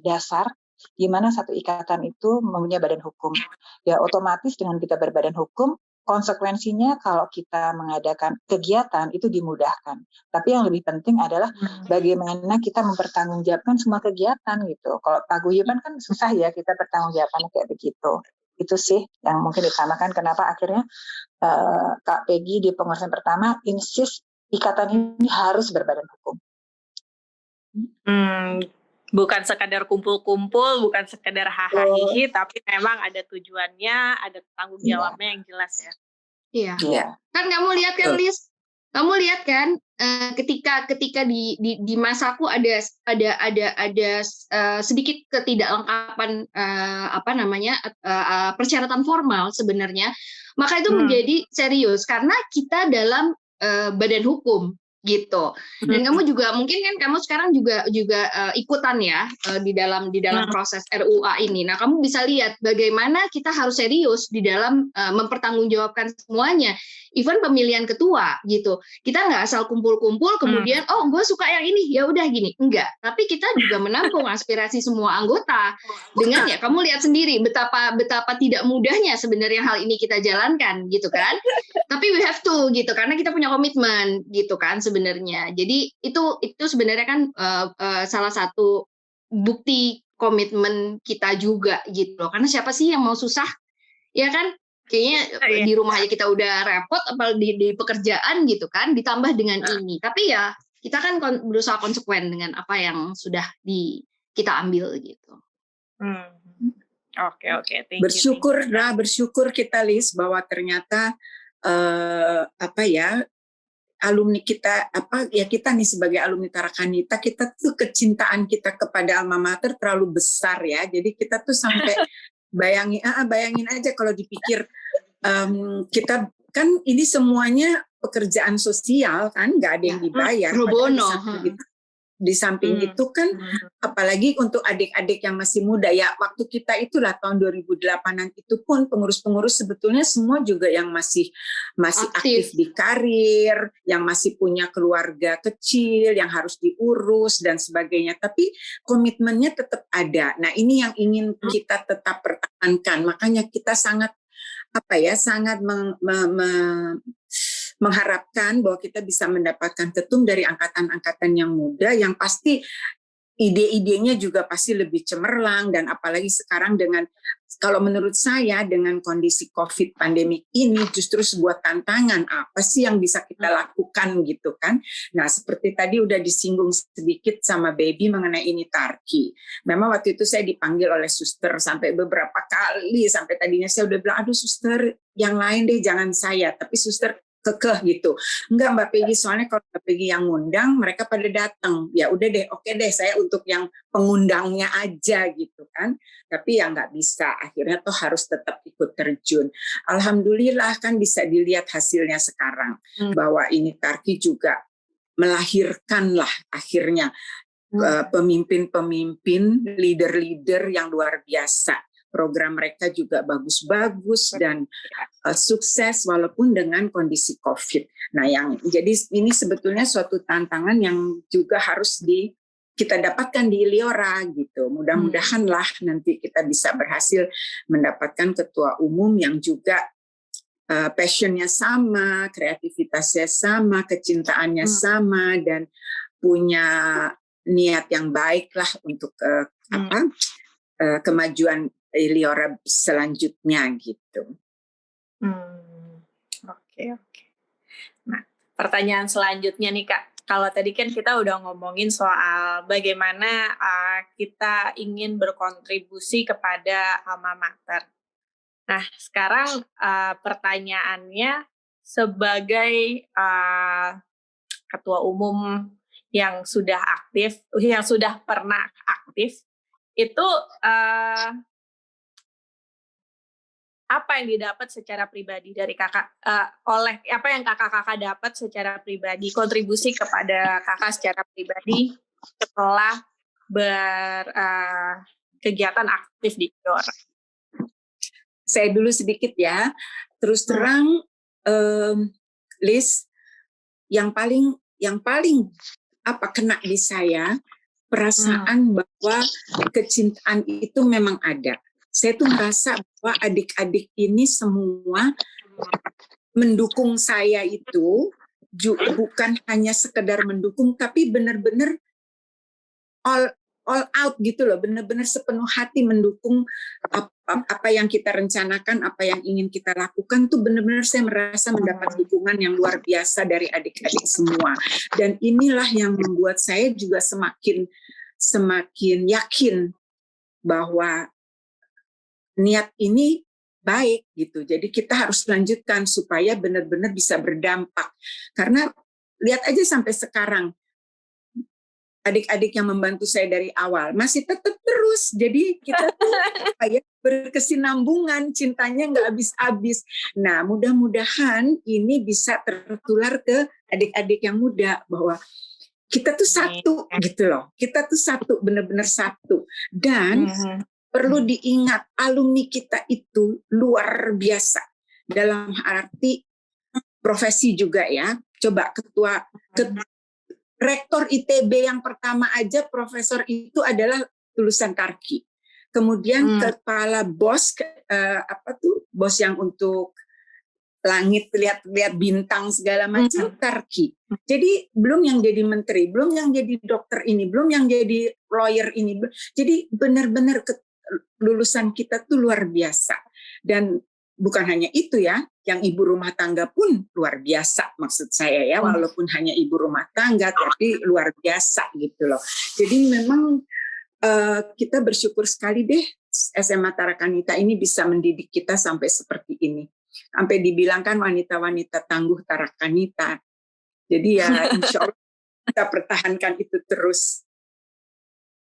dasar di mana satu ikatan itu mempunyai badan hukum. Ya otomatis dengan kita berbadan hukum, konsekuensinya kalau kita mengadakan kegiatan itu dimudahkan. Tapi yang lebih penting adalah bagaimana kita mempertanggungjawabkan semua kegiatan gitu. Kalau paguyuban kan susah ya kita bertanggungjawabkan kayak begitu. Itu sih yang mungkin ditambahkan kenapa akhirnya Kak Peggy di pengurusan pertama insist ikatan ini harus berbadan hukum. Bukan sekadar kumpul-kumpul, bukan sekadar hahaha, tapi memang ada tujuannya, ada tanggung jawabnya yang jelas ya. Iya. Kan kamu lihat kan, Liz? Kamu lihat kan ketika di masaku ada sedikit ketidaklengkapan persyaratan formal sebenarnya, maka itu menjadi serius karena kita dalam badan hukum gitu. Dan kamu juga mungkin kan kamu sekarang juga ikutan ya di dalam proses RUA ini. Nah, kamu bisa lihat bagaimana kita harus serius di dalam mempertanggungjawabkan semuanya. Even pemilihan ketua gitu. Kita nggak asal kumpul-kumpul kemudian gue suka yang ini, ya udah gini. Enggak. Tapi kita juga menampung aspirasi semua anggota. Dengan ya kamu lihat sendiri betapa tidak mudahnya sebenarnya hal ini kita jalankan gitu kan. Tapi we have to gitu karena kita punya komitmen gitu kan sebenarnya. Jadi itu sebenarnya kan salah satu bukti komitmen kita juga gitu loh. Karena siapa sih yang mau susah? Ya kan? Kayaknya di rumah aja kita udah repot, apalagi di pekerjaan gitu kan, ditambah dengan ini. Tapi ya kita kan berusaha konsekuen dengan apa yang sudah kita ambil gitu. Oke. Bersyukur kita, Liz, bahwa ternyata alumni kita kita nih sebagai alumni Tarkanita, kita tuh kecintaan kita kepada alma mater terlalu besar ya. Jadi kita tuh sampai bayangin aja kalau dipikir kita kan ini semuanya pekerjaan sosial kan, nggak ada yang dibayar. Pro bono. Di samping itu kan, apalagi untuk adik-adik yang masih muda ya, waktu kita itulah tahun 2008-an itu pun pengurus-pengurus sebetulnya semua juga yang masih aktif di karir, yang masih punya keluarga kecil yang harus diurus dan sebagainya. Tapi komitmennya tetap ada. Nah ini yang ingin kita tetap pertahankan. Makanya kita sangat mengharapkan bahwa kita bisa mendapatkan ketum dari angkatan-angkatan yang muda yang pasti ide-idenya juga pasti lebih cemerlang, dan apalagi sekarang dengan, kalau menurut saya dengan kondisi COVID pandemi ini justru sebuah tantangan, apa sih yang bisa kita lakukan gitu kan. Nah seperti tadi udah disinggung sedikit sama Baby mengenai Initarki. Memang waktu itu saya dipanggil oleh suster sampai beberapa kali, sampai tadinya saya udah bilang, aduh suster yang lain deh jangan saya, tapi suster kekeh gitu. Enggak Mbak Peggy, soalnya kalau Mbak Peggy yang ngundang mereka pada datang. Ya udah deh, oke deh saya untuk yang pengundangnya aja gitu kan. Tapi ya nggak bisa, akhirnya tuh harus tetap ikut terjun. Alhamdulillah kan bisa dilihat hasilnya sekarang bahwa Initarki juga melahirkan lah akhirnya pemimpin-pemimpin, leader-leader yang luar biasa. Program mereka juga bagus-bagus dan sukses walaupun dengan kondisi COVID. Nah, jadi ini sebetulnya suatu tantangan yang juga harus kita dapatkan di Iliora gitu. Mudah-mudahanlah nanti kita bisa berhasil mendapatkan ketua umum yang juga passionnya sama, kreativitasnya sama, kecintaannya sama, dan punya niat yang baik lah untuk kemajuan Iliora selanjutnya gitu. Oke. Nah, pertanyaan selanjutnya nih Kak, kalau tadi kan kita udah ngomongin soal bagaimana kita ingin berkontribusi kepada alma mater. Nah, sekarang pertanyaannya sebagai ketua umum yang sudah aktif, yang sudah pernah aktif, itu apa yang didapat secara pribadi dari kakak, oleh apa yang kakak-kakak dapat secara pribadi, kontribusi kepada kakak secara pribadi setelah berkegiatan aktif di Iliora? Saya dulu sedikit ya, terus terang Liz, yang paling kena di saya perasaan bahwa kecintaan itu memang ada. Saya tuh merasa bahwa adik-adik ini semua mendukung saya itu bukan hanya sekedar mendukung, tapi benar-benar all out gitu loh, benar-benar sepenuh hati mendukung apa yang kita rencanakan, apa yang ingin kita lakukan tuh benar-benar saya merasa mendapat dukungan yang luar biasa dari adik-adik semua. Dan inilah yang membuat saya juga semakin yakin bahwa niat ini baik gitu. Jadi kita harus lanjutkan supaya benar-benar bisa berdampak. Karena lihat aja sampai sekarang adik-adik yang membantu saya dari awal masih tetap terus. Jadi kita tuh berkesinambungan, cintanya nggak habis-habis. Nah, mudah-mudahan ini bisa tertular ke adik-adik yang muda bahwa kita tuh satu gitu loh. Kita tuh satu, benar-benar satu. Dan perlu diingat, alumni kita itu luar biasa. Dalam arti profesi juga ya. Coba rektor ITB yang pertama aja profesor itu adalah lulusan Tarki. Kemudian kepala bos, bos yang untuk langit, lihat bintang segala macam, Tarki. Jadi belum yang jadi menteri, belum yang jadi dokter ini, belum yang jadi lawyer ini. Jadi benar-benar lulusan kita tuh luar biasa. Dan bukan hanya itu ya, yang ibu rumah tangga pun luar biasa maksud saya ya, walaupun hanya ibu rumah tangga tapi luar biasa gitu loh. Jadi memang kita bersyukur sekali deh SMA Tarakanita ini bisa mendidik kita sampai seperti ini. Sampai dibilangkan wanita-wanita tangguh Tarakanita. Jadi ya insya Allah kita pertahankan itu terus.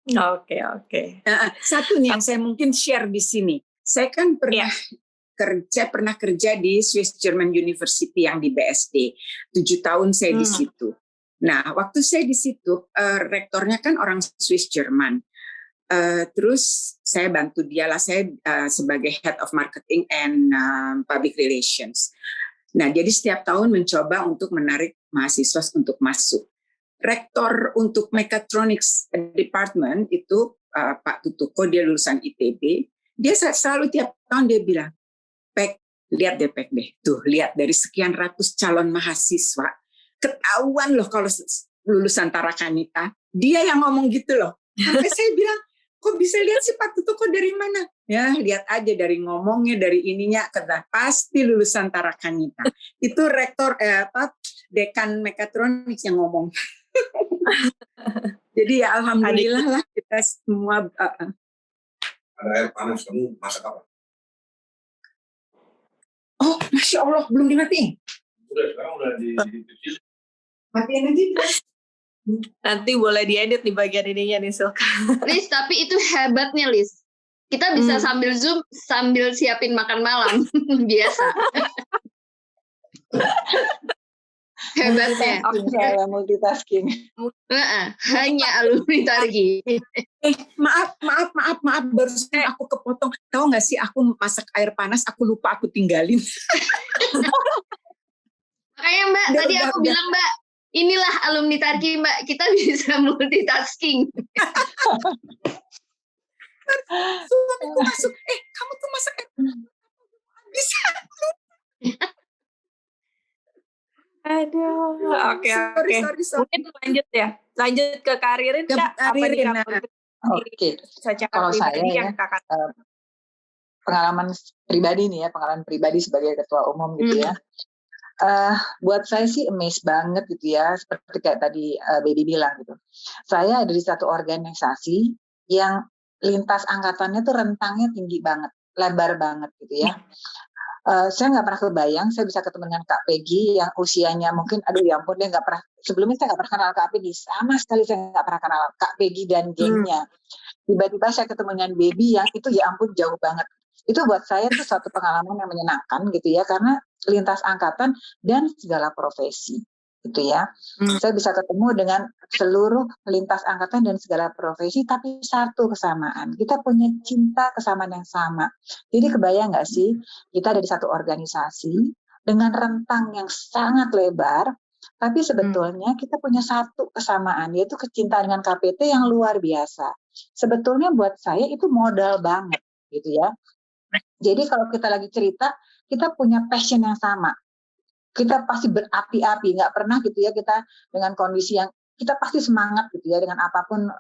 Oke. Satu nih yang saya mungkin share di sini. Saya kan pernah pernah kerja di Swiss German University yang di BSD. 7 tahun saya di situ. Nah, waktu saya di situ, rektornya kan orang Swiss Jerman. Terus saya bantu dia lah, saya sebagai Head of Marketing and Public Relations. Nah, jadi setiap tahun mencoba untuk menarik mahasiswa untuk masuk. Rektor untuk Mechatronics Department itu Pak Tutuko, dia lulusan ITB. Dia selalu tiap tahun dia bilang, Pek, lihat deh Pek deh. Tuh, lihat dari sekian ratus calon mahasiswa, ketahuan loh kalau lulusan Tarakanita. Dia yang ngomong gitu loh. Sampai saya bilang, kok bisa lihat sih Pak Tutuko dari mana? Ya, lihat aja dari ngomongnya, dari ininya, pasti lulusan Tarakanita. Itu rektor, dekan Mechatronics yang ngomong. Jadi ya alhamdulillah lah kita semua. Ada air panas, kamu masak apa? Oh, Masya Allah, belum dimatiin. Sekarang udah dicuci. Matiin aja. Nanti boleh diedit di bagian ininya nih Silka. Liz, tapi itu hebatnya Liz. Kita bisa sambil Zoom, sambil siapin makan malam. Biasa. Hebatnya. Saya multitasking. Hanya alumni Targi. Maaf, barusan aku kepotong. Tahu nggak sih, aku masak air panas, aku lupa aku tinggalin. Makanya Mbak, tadi aku bilang Mbak, inilah alumni Targi Mbak, kita bisa multitasking. Suamiku masuk, kamu tuh masak air panas. Bisa. Aduh, oke. Sorry. Mungkin lanjut ya. Lanjut ke Karirin, Kak. Karirin, Oke. Kalau saya ya, pengalaman pribadi nih ya, pengalaman pribadi sebagai ketua umum gitu ya. Buat saya sih amazed banget gitu ya, seperti kayak tadi Baby bilang gitu. Saya ada di satu organisasi yang lintas angkatannya tuh rentangnya tinggi banget, lebar banget gitu ya. Saya nggak pernah kebayang saya bisa ketemu dengan Kak Peggy yang usianya mungkin, aduh ya ampun, dia nggak pernah, sebelumnya saya nggak pernah kenal Kak Peggy, sama sekali saya nggak pernah kenal Kak Peggy dan gengnya. Tiba-tiba saya ketemu dengan Baby yang itu ya ampun jauh banget. Itu buat saya tuh satu pengalaman yang menyenangkan gitu ya, karena lintas angkatan dan segala profesi gitu ya. Saya bisa ketemu dengan seluruh lintas angkatan dan segala profesi, tapi satu kesamaan, kita punya cinta kesamaan yang sama. Jadi kebayang nggak sih, kita ada di satu organisasi dengan rentang yang sangat lebar, tapi sebetulnya kita punya satu kesamaan, yaitu kecintaan dengan KPT yang luar biasa. Sebetulnya buat saya itu modal banget gitu ya. Jadi kalau kita lagi cerita, kita punya passion yang sama. Kita pasti berapi-api, nggak pernah gitu ya kita dengan kondisi yang kita pasti semangat gitu ya, dengan apapun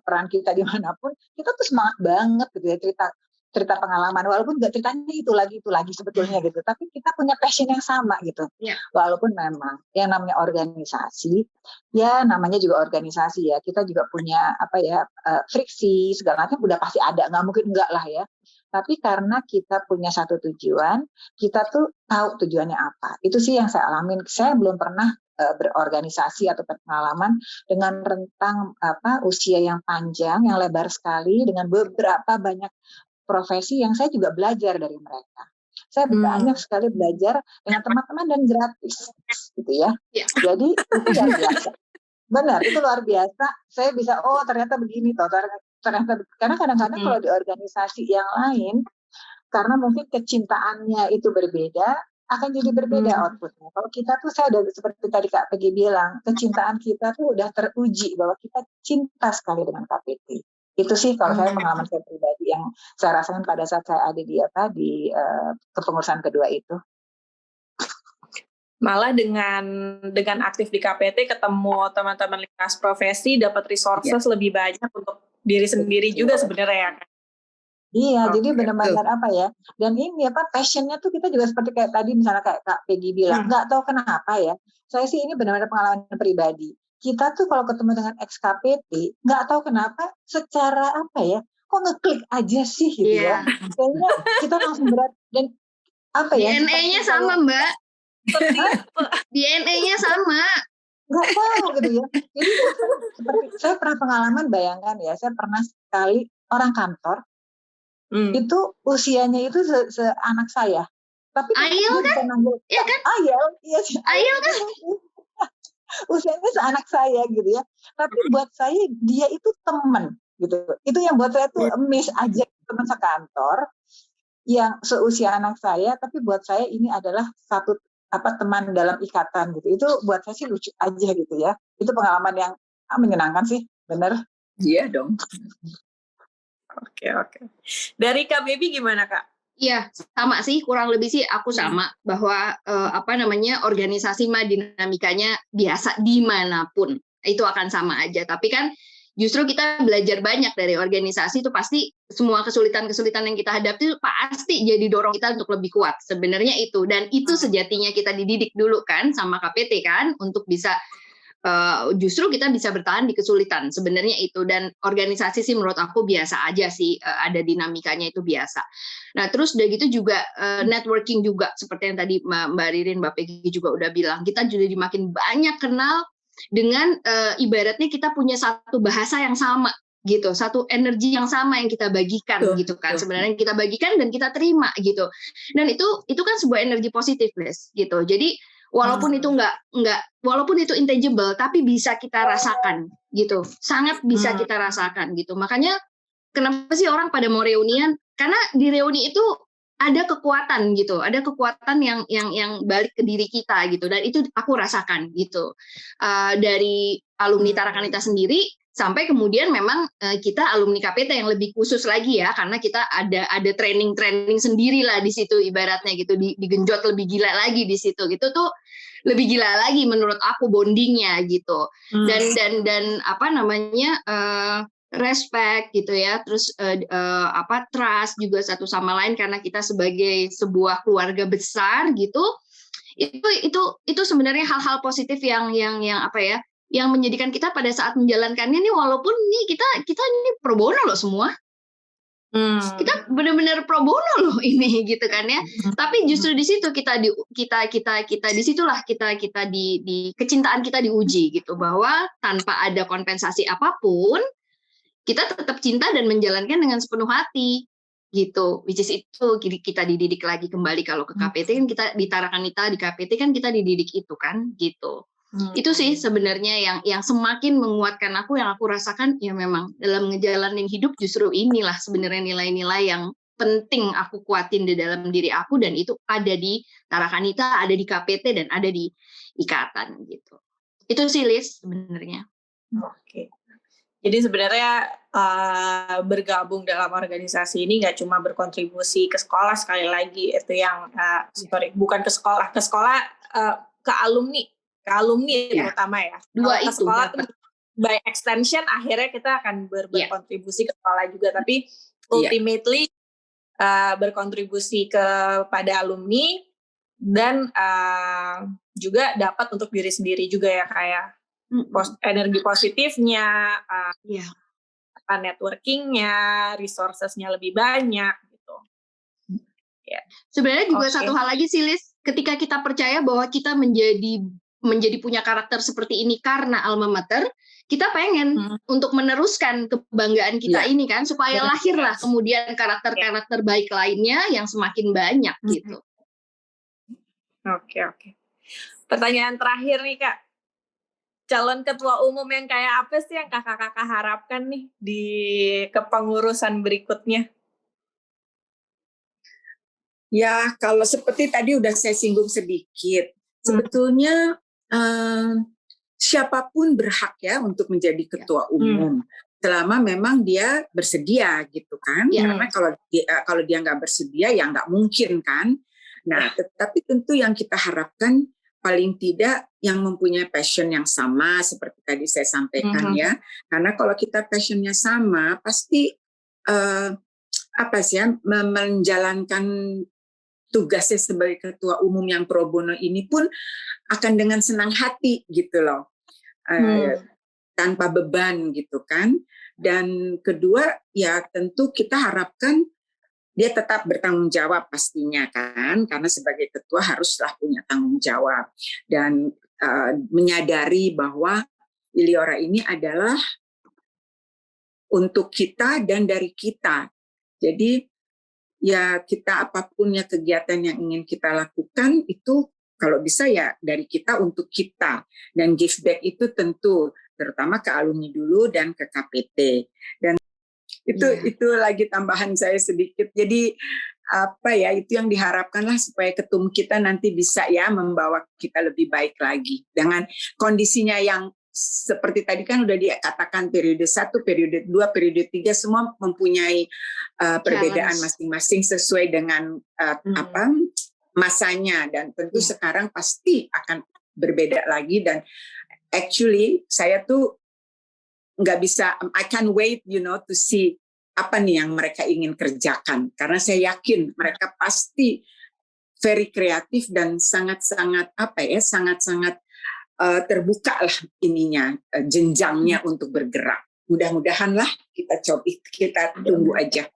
peran kita dimanapun, kita tuh semangat banget gitu ya, cerita pengalaman, walaupun nggak ceritanya itu lagi sebetulnya gitu, tapi kita punya passion yang sama gitu. Walaupun memang yang namanya organisasi, ya namanya juga organisasi ya, kita juga punya friksi segala macam udah pasti ada, nggak mungkin enggak lah ya. Tapi karena kita punya satu tujuan, kita tuh tahu tujuannya apa. Itu sih yang saya alamin. Saya belum pernah berorganisasi atau berpengalaman dengan rentang usia yang panjang, yang lebar sekali, dengan beberapa banyak profesi yang saya juga belajar dari mereka. Saya banyak sekali belajar dengan teman-teman dan gratis, gitu ya. Jadi itu luar biasa. Benar, itu luar biasa. Saya bisa, ternyata begini toh, ternyata karena kadang-kadang kalau di organisasi yang lain, karena mungkin kecintaannya itu berbeda, akan jadi berbeda outputnya. Kalau kita tuh, saya udah seperti tadi Kak Peggy bilang, kecintaan kita tuh udah teruji bahwa kita cinta sekali dengan KPT. Itu sih kalau saya pengalaman saya pribadi yang saya rasakan pada saat saya ada di kepengurusan kedua itu. Malah dengan aktif di KPT, ketemu teman-teman lintas profesi, dapat resources lebih banyak untuk diri sendiri juga sebenarnya ya. Iya, jadi benar-benar dan ini passionnya tuh kita juga seperti kayak tadi misalnya kayak Kak Peggy bilang, nggak tahu kenapa ya, saya sih ini benar-benar pengalaman pribadi. Kita tuh kalau ketemu dengan ex-KPT, nggak tahu kenapa secara kok ngeklik aja sih gitu ya. Kayaknya kita langsung berat dan DNA-nya sama Mbak. DNA-nya sama. Nggak tahu gitu ya. Jadi seperti saya pernah pengalaman, bayangkan ya, saya pernah sekali orang kantor itu usianya itu anak saya. Tapi Ayel dia kan? bisa manggil Iya kan? Ayel, iya Ayel kan? usianya seanak saya gitu ya. Tapi buat saya dia itu teman gitu. Itu yang buat saya tuh amazed aja, teman sekantor yang seusia anak saya, tapi buat saya ini adalah satu teman dalam ikatan gitu. Itu buat saya sih lucu aja gitu ya. Itu pengalaman yang menyenangkan sih, bener. Iya dong. Oke. Dari Kak Baby gimana, Kak? Iya, sama sih, kurang lebih sih aku sama bahwa organisasi mah dinamikanya biasa dimanapun itu akan sama aja. Tapi kan justru kita belajar banyak dari organisasi, itu pasti semua kesulitan-kesulitan yang kita hadapi itu pasti jadi dorong kita untuk lebih kuat. Sebenarnya itu, dan itu sejatinya kita dididik dulu kan sama KPT kan untuk bisa justru kita bisa bertahan di kesulitan, sebenarnya itu. Dan organisasi sih menurut aku biasa aja sih, ada dinamikanya itu biasa. Nah terus udah gitu juga networking juga, seperti yang tadi Mbak Ririn, Mbak Peggy juga udah bilang, kita jadi makin banyak kenal dengan ibaratnya kita punya satu bahasa yang sama gitu, satu energi yang sama yang kita bagikan gitu kan, sebenarnya kita bagikan dan kita terima gitu. Dan itu kan sebuah energi positif, Les, gitu. Jadi walaupun itu walaupun itu intangible, tapi bisa kita rasakan gitu, sangat bisa kita rasakan gitu. Makanya kenapa sih orang pada mau reunian? Karena di reuni itu ada kekuatan gitu, ada kekuatan yang balik ke diri kita gitu, dan itu aku rasakan gitu. Dari alumni Tarakanita sendiri sampai kemudian memang kita alumni KPT yang lebih khusus lagi ya, karena kita ada training sendiri lah di situ ibaratnya gitu, digenjot lebih gila lagi di situ gitu tuh, lebih gila lagi menurut aku bondingnya gitu. Dan apa namanya, respect gitu ya, terus trust juga satu sama lain, karena kita sebagai sebuah keluarga besar gitu. Itu sebenarnya hal-hal positif yang apa ya, yang menjadikan kita pada saat menjalankannya nih, walaupun nih kita ini pro bono loh semua. Kita benar-benar pro bono loh ini gitu kan ya. Tapi justru di situ kita disitulah kita di kecintaan kita diuji gitu, bahwa tanpa ada kompensasi apapun kita tetap cinta dan menjalankan dengan sepenuh hati gitu. Which is itu kita dididik lagi kembali. Kalau ke KPT kan kita di Tarakanita, di KPT kan kita dididik itu kan gitu. Itu sih sebenarnya yang semakin menguatkan aku, yang aku rasakan ya, memang dalam ngejalanin hidup justru inilah sebenarnya nilai-nilai yang penting aku kuatin di dalam diri aku, dan itu ada di Tarakanita, ada di KPT, dan ada di ikatan gitu. Itu sih, Liz, sebenarnya. Oke. Jadi sebenarnya bergabung dalam organisasi ini nggak cuma berkontribusi ke sekolah, sekali lagi itu yang bukan ke sekolah ke alumni terutama ya. Dua ke itu sekolah by extension akhirnya kita akan berkontribusi ke sekolah juga, tapi ultimately berkontribusi kepada alumni dan juga dapat untuk diri sendiri juga ya, kayak energi positifnya, networkingnya, resourcesnya lebih banyak gitu. Sebenarnya juga satu hal lagi sih, Liz, ketika kita percaya bahwa kita menjadi punya karakter seperti ini karena alma mater, kita pengen untuk meneruskan kebanggaan kita ini kan, supaya lahirlah kemudian karakter-karakter baik lainnya yang semakin banyak gitu. Oke. Pertanyaan terakhir nih, Kak. Calon ketua umum yang kayak apa sih yang kakak-kakak harapkan nih di kepengurusan berikutnya? Ya, kalau seperti tadi udah saya singgung sedikit, sebetulnya siapapun berhak ya untuk menjadi ketua umum, selama memang dia bersedia gitu kan. Karena kalau dia nggak bersedia ya nggak mungkin kan. Nah, tetapi tentu yang kita harapkan paling tidak yang mempunyai passion yang sama seperti tadi saya sampaikan ya. Karena kalau kita passionnya sama, pasti menjalankan tugasnya sebagai ketua umum yang pro bono ini pun akan dengan senang hati gitu loh, tanpa beban gitu kan. Dan kedua ya tentu kita harapkan dia tetap bertanggung jawab pastinya kan, karena sebagai ketua haruslah punya tanggung jawab dan menyadari bahwa Iliora ini adalah untuk kita dan dari kita. Jadi ya kita apapun ya kegiatan yang ingin kita lakukan itu kalau bisa ya dari kita untuk kita, dan give back itu tentu terutama ke alumni dulu dan ke KPT. Dan itu lagi tambahan saya sedikit. Jadi apa ya, itu yang diharapkan lah supaya ketum kita nanti bisa ya membawa kita lebih baik lagi dengan kondisinya yang seperti tadi kan udah dikatakan periode 1, periode 2, periode 3 semua mempunyai perbedaan masing-masing sesuai dengan apa masanya, dan tentu sekarang pasti akan berbeda lagi. Dan actually saya tuh nggak bisa, I can't wait to see apa nih yang mereka ingin kerjakan, karena saya yakin mereka pasti very kreatif dan sangat-sangat sangat-sangat terbuka lah ininya, jenjangnya untuk bergerak. Mudah-mudahan lah kita tunggu aja.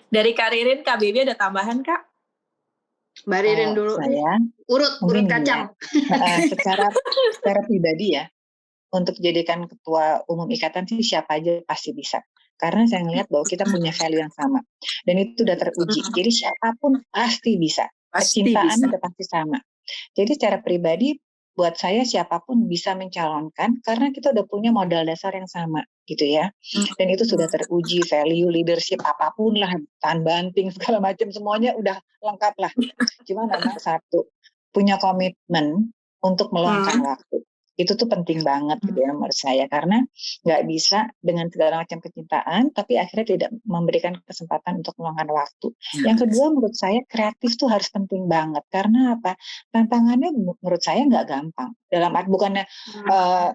Dari Kak Ririn, Kak Baby ada tambahan, Kak? Mbak Ririn dulu. Saya urut kacang. Ya, secara pribadi ya, untuk jadikan ketua umum ikatan sih siapa aja pasti bisa. Karena saya ngelihat bahwa kita punya value yang sama. Dan itu udah teruji. Jadi siapapun pasti bisa. Kecintaan udah pasti sama. Jadi secara pribadi buat saya siapapun bisa mencalonkan karena kita udah punya modal dasar yang sama gitu ya. Dan itu sudah teruji, value, leadership, apapun lah, tahan banting segala macam, semuanya udah lengkap lah. Cuma memang satu, punya komitmen untuk meluangkan waktu. Itu tuh penting banget gitu ya menurut saya, karena nggak bisa dengan segala macam kecintaan tapi akhirnya tidak memberikan kesempatan untuk meluangkan waktu. Yang kedua menurut saya kreatif tuh harus penting banget, karena apa, tantangannya menurut saya nggak gampang, dalam arti bukannya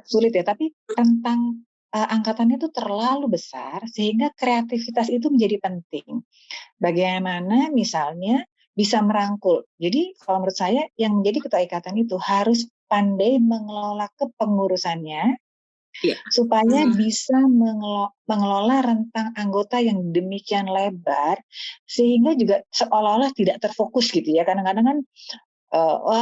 sulit ya, tapi tentang angkatannya tuh terlalu besar sehingga kreativitas itu menjadi penting. Bagaimana misalnya bisa merangkul. Jadi kalau menurut saya yang menjadi ketua ikatan itu harus pandai mengelola kepengurusannya supaya bisa mengelola rentang anggota yang demikian lebar sehingga juga seolah-olah tidak terfokus gitu ya. Kadang-kadang kan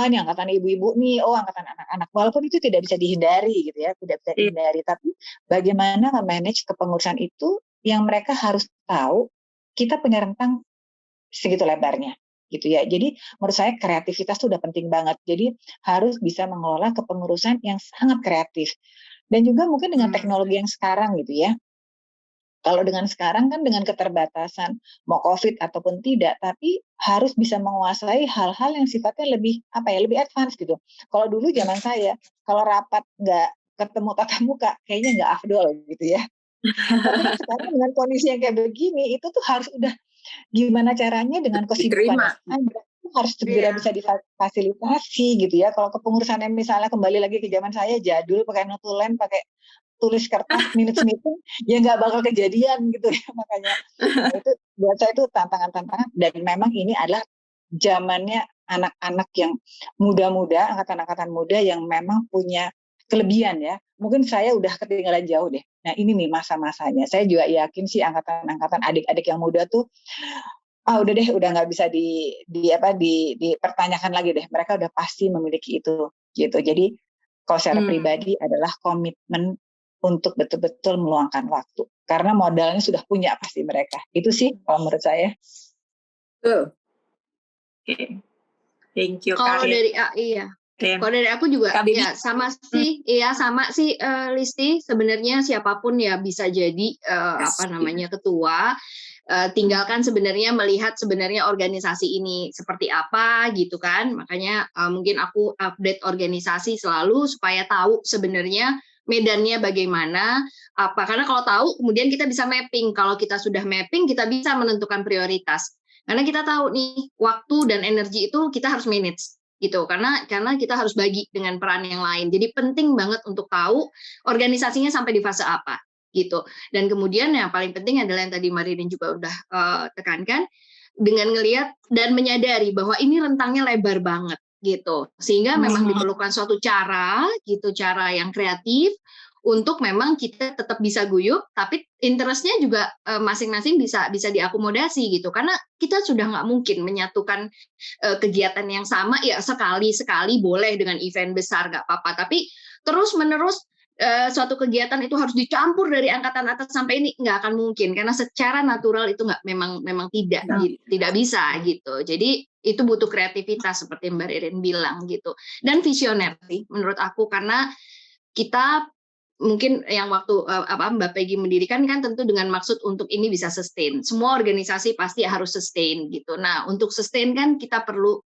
ini angkatan ibu-ibu nih, angkatan anak-anak, walaupun itu tidak bisa dihindari gitu ya, tidak bisa dihindari, tapi bagaimana memanage kepengurusan itu yang mereka harus tahu kita punya rentang segitu lebarnya gitu ya. Jadi menurut saya kreativitas itu udah penting banget. Jadi harus bisa mengelola kepengurusan yang sangat kreatif. Dan juga mungkin dengan teknologi yang sekarang gitu ya. Kalau dengan sekarang kan dengan keterbatasan mau COVID ataupun tidak, tapi harus bisa menguasai hal-hal yang sifatnya lebih lebih advance gitu. Kalau dulu zaman saya, kalau rapat nggak ketemu tatap muka, kayaknya nggak afdol gitu ya. Tapi kan sekarang dengan kondisi yang kayak begini, itu tuh harus udah gimana caranya dengan kesibukan harus segera bisa difasilitasi gitu ya. Kalau kepengurusannya misalnya kembali lagi ke zaman saya jadul pakai notulen, pakai tulis kertas minutes meeting, ya nggak bakal kejadian gitu ya. Makanya itu buat saya itu tantangan-tantangan, dan memang ini adalah zamannya anak-anak yang muda-muda, angkatan-angkatan muda yang memang punya kelebihan ya. Mungkin saya udah ketinggalan jauh deh. Nah ini nih masa-masanya. Saya juga yakin sih angkatan-angkatan adik-adik yang muda tuh udah nggak bisa dipertanyakan lagi deh. Mereka udah pasti memiliki itu gitu. Jadi kalau secara pribadi adalah komitmen untuk betul-betul meluangkan waktu. Karena modalnya sudah punya pasti mereka. Itu sih kalau menurut saya. Thank you. Kalau dari kalau dari aku juga ya sama sih Listi, sebenarnya siapapun ya bisa jadi ketua, tinggalkan sebenarnya melihat sebenarnya organisasi ini seperti apa gitu kan. Makanya mungkin aku update organisasi selalu supaya tahu sebenarnya medannya bagaimana, karena kalau tahu kemudian kita bisa mapping. Kalau kita sudah mapping kita bisa menentukan prioritas. Karena kita tahu nih waktu dan energi itu kita harus manage gitu, karena kita harus bagi dengan peran yang lain. Jadi penting banget untuk tahu organisasinya sampai di fase apa gitu. Dan kemudian yang paling penting adalah yang tadi Marilyn juga udah tekankan, dengan ngelihat dan menyadari bahwa ini rentangnya lebar banget gitu, sehingga memang diperlukan suatu cara yang kreatif untuk memang kita tetap bisa guyup, tapi interestnya juga masing-masing bisa diakomodasi gitu. Karena kita sudah nggak mungkin menyatukan kegiatan yang sama, ya sekali boleh dengan event besar nggak apa-apa, tapi terus-menerus suatu kegiatan itu harus dicampur dari angkatan atas sampai ini, nggak akan mungkin karena secara natural itu nggak memang tidak bisa gitu. Jadi itu butuh kreativitas seperti Mbak Ririn bilang gitu, dan visioner sih menurut aku, karena kita mungkin yang waktu Mbak Peggy mendirikan kan tentu dengan maksud untuk ini bisa sustain. Semua organisasi pasti harus sustain gitu. Nah, untuk sustain kan kita perlu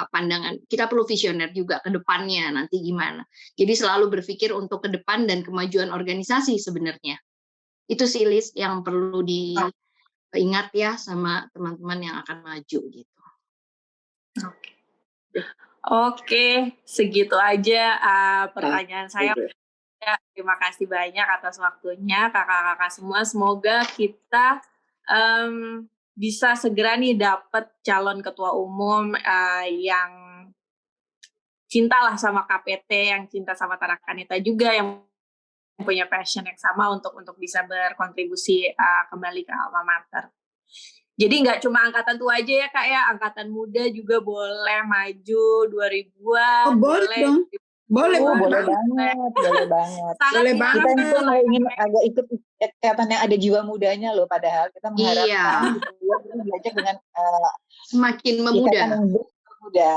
pandangan, kita perlu visioner juga ke depannya nanti gimana. Jadi selalu berpikir untuk ke depan dan kemajuan organisasi sebenarnya. Itu sih Liz yang perlu diingat ya sama teman-teman yang akan maju gitu. Oke, segitu aja pertanyaan saya. Terima kasih banyak atas waktunya kakak-kakak semua. Semoga kita bisa segera nih dapat calon ketua umum yang cinta lah sama KPT, yang cinta sama Tarakanita juga, yang punya passion yang sama untuk bisa berkontribusi kembali ke alma mater. Jadi nggak cuma angkatan tua aja ya Kak ya, angkatan muda juga boleh maju 2000-an. Oh, boleh dong. Boleh banget. Boleh banget. Kita itu ingin agak ikut ikatan yang ada jiwa mudanya loh, padahal kita mengharapkan kita belajar dengan semakin memuda. Muda.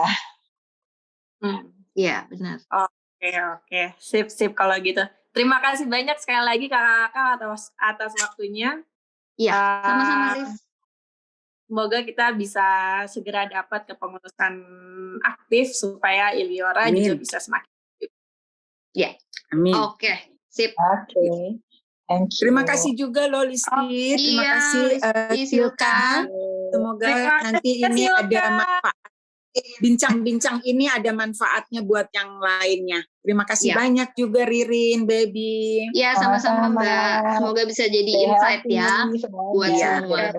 Iya, benar. Oke. Sip kalau gitu. Terima kasih banyak sekali lagi kakak-kakak atas waktunya. Iya, sama-sama Liz. Semoga kita bisa segera dapat kepengurusan aktif supaya Iliora juga bisa semakin. Ya, amin. Oke, sip. Oke. Terima kasih juga loh Listi. Terima kasih Silka. Semoga nanti ini ada manfaat. Bincang-bincang ini ada manfaatnya buat yang lainnya. Terima kasih banyak juga Ririn, Baby. Ya, sama-sama Mbak. Semoga bisa jadi insight ya buat semua.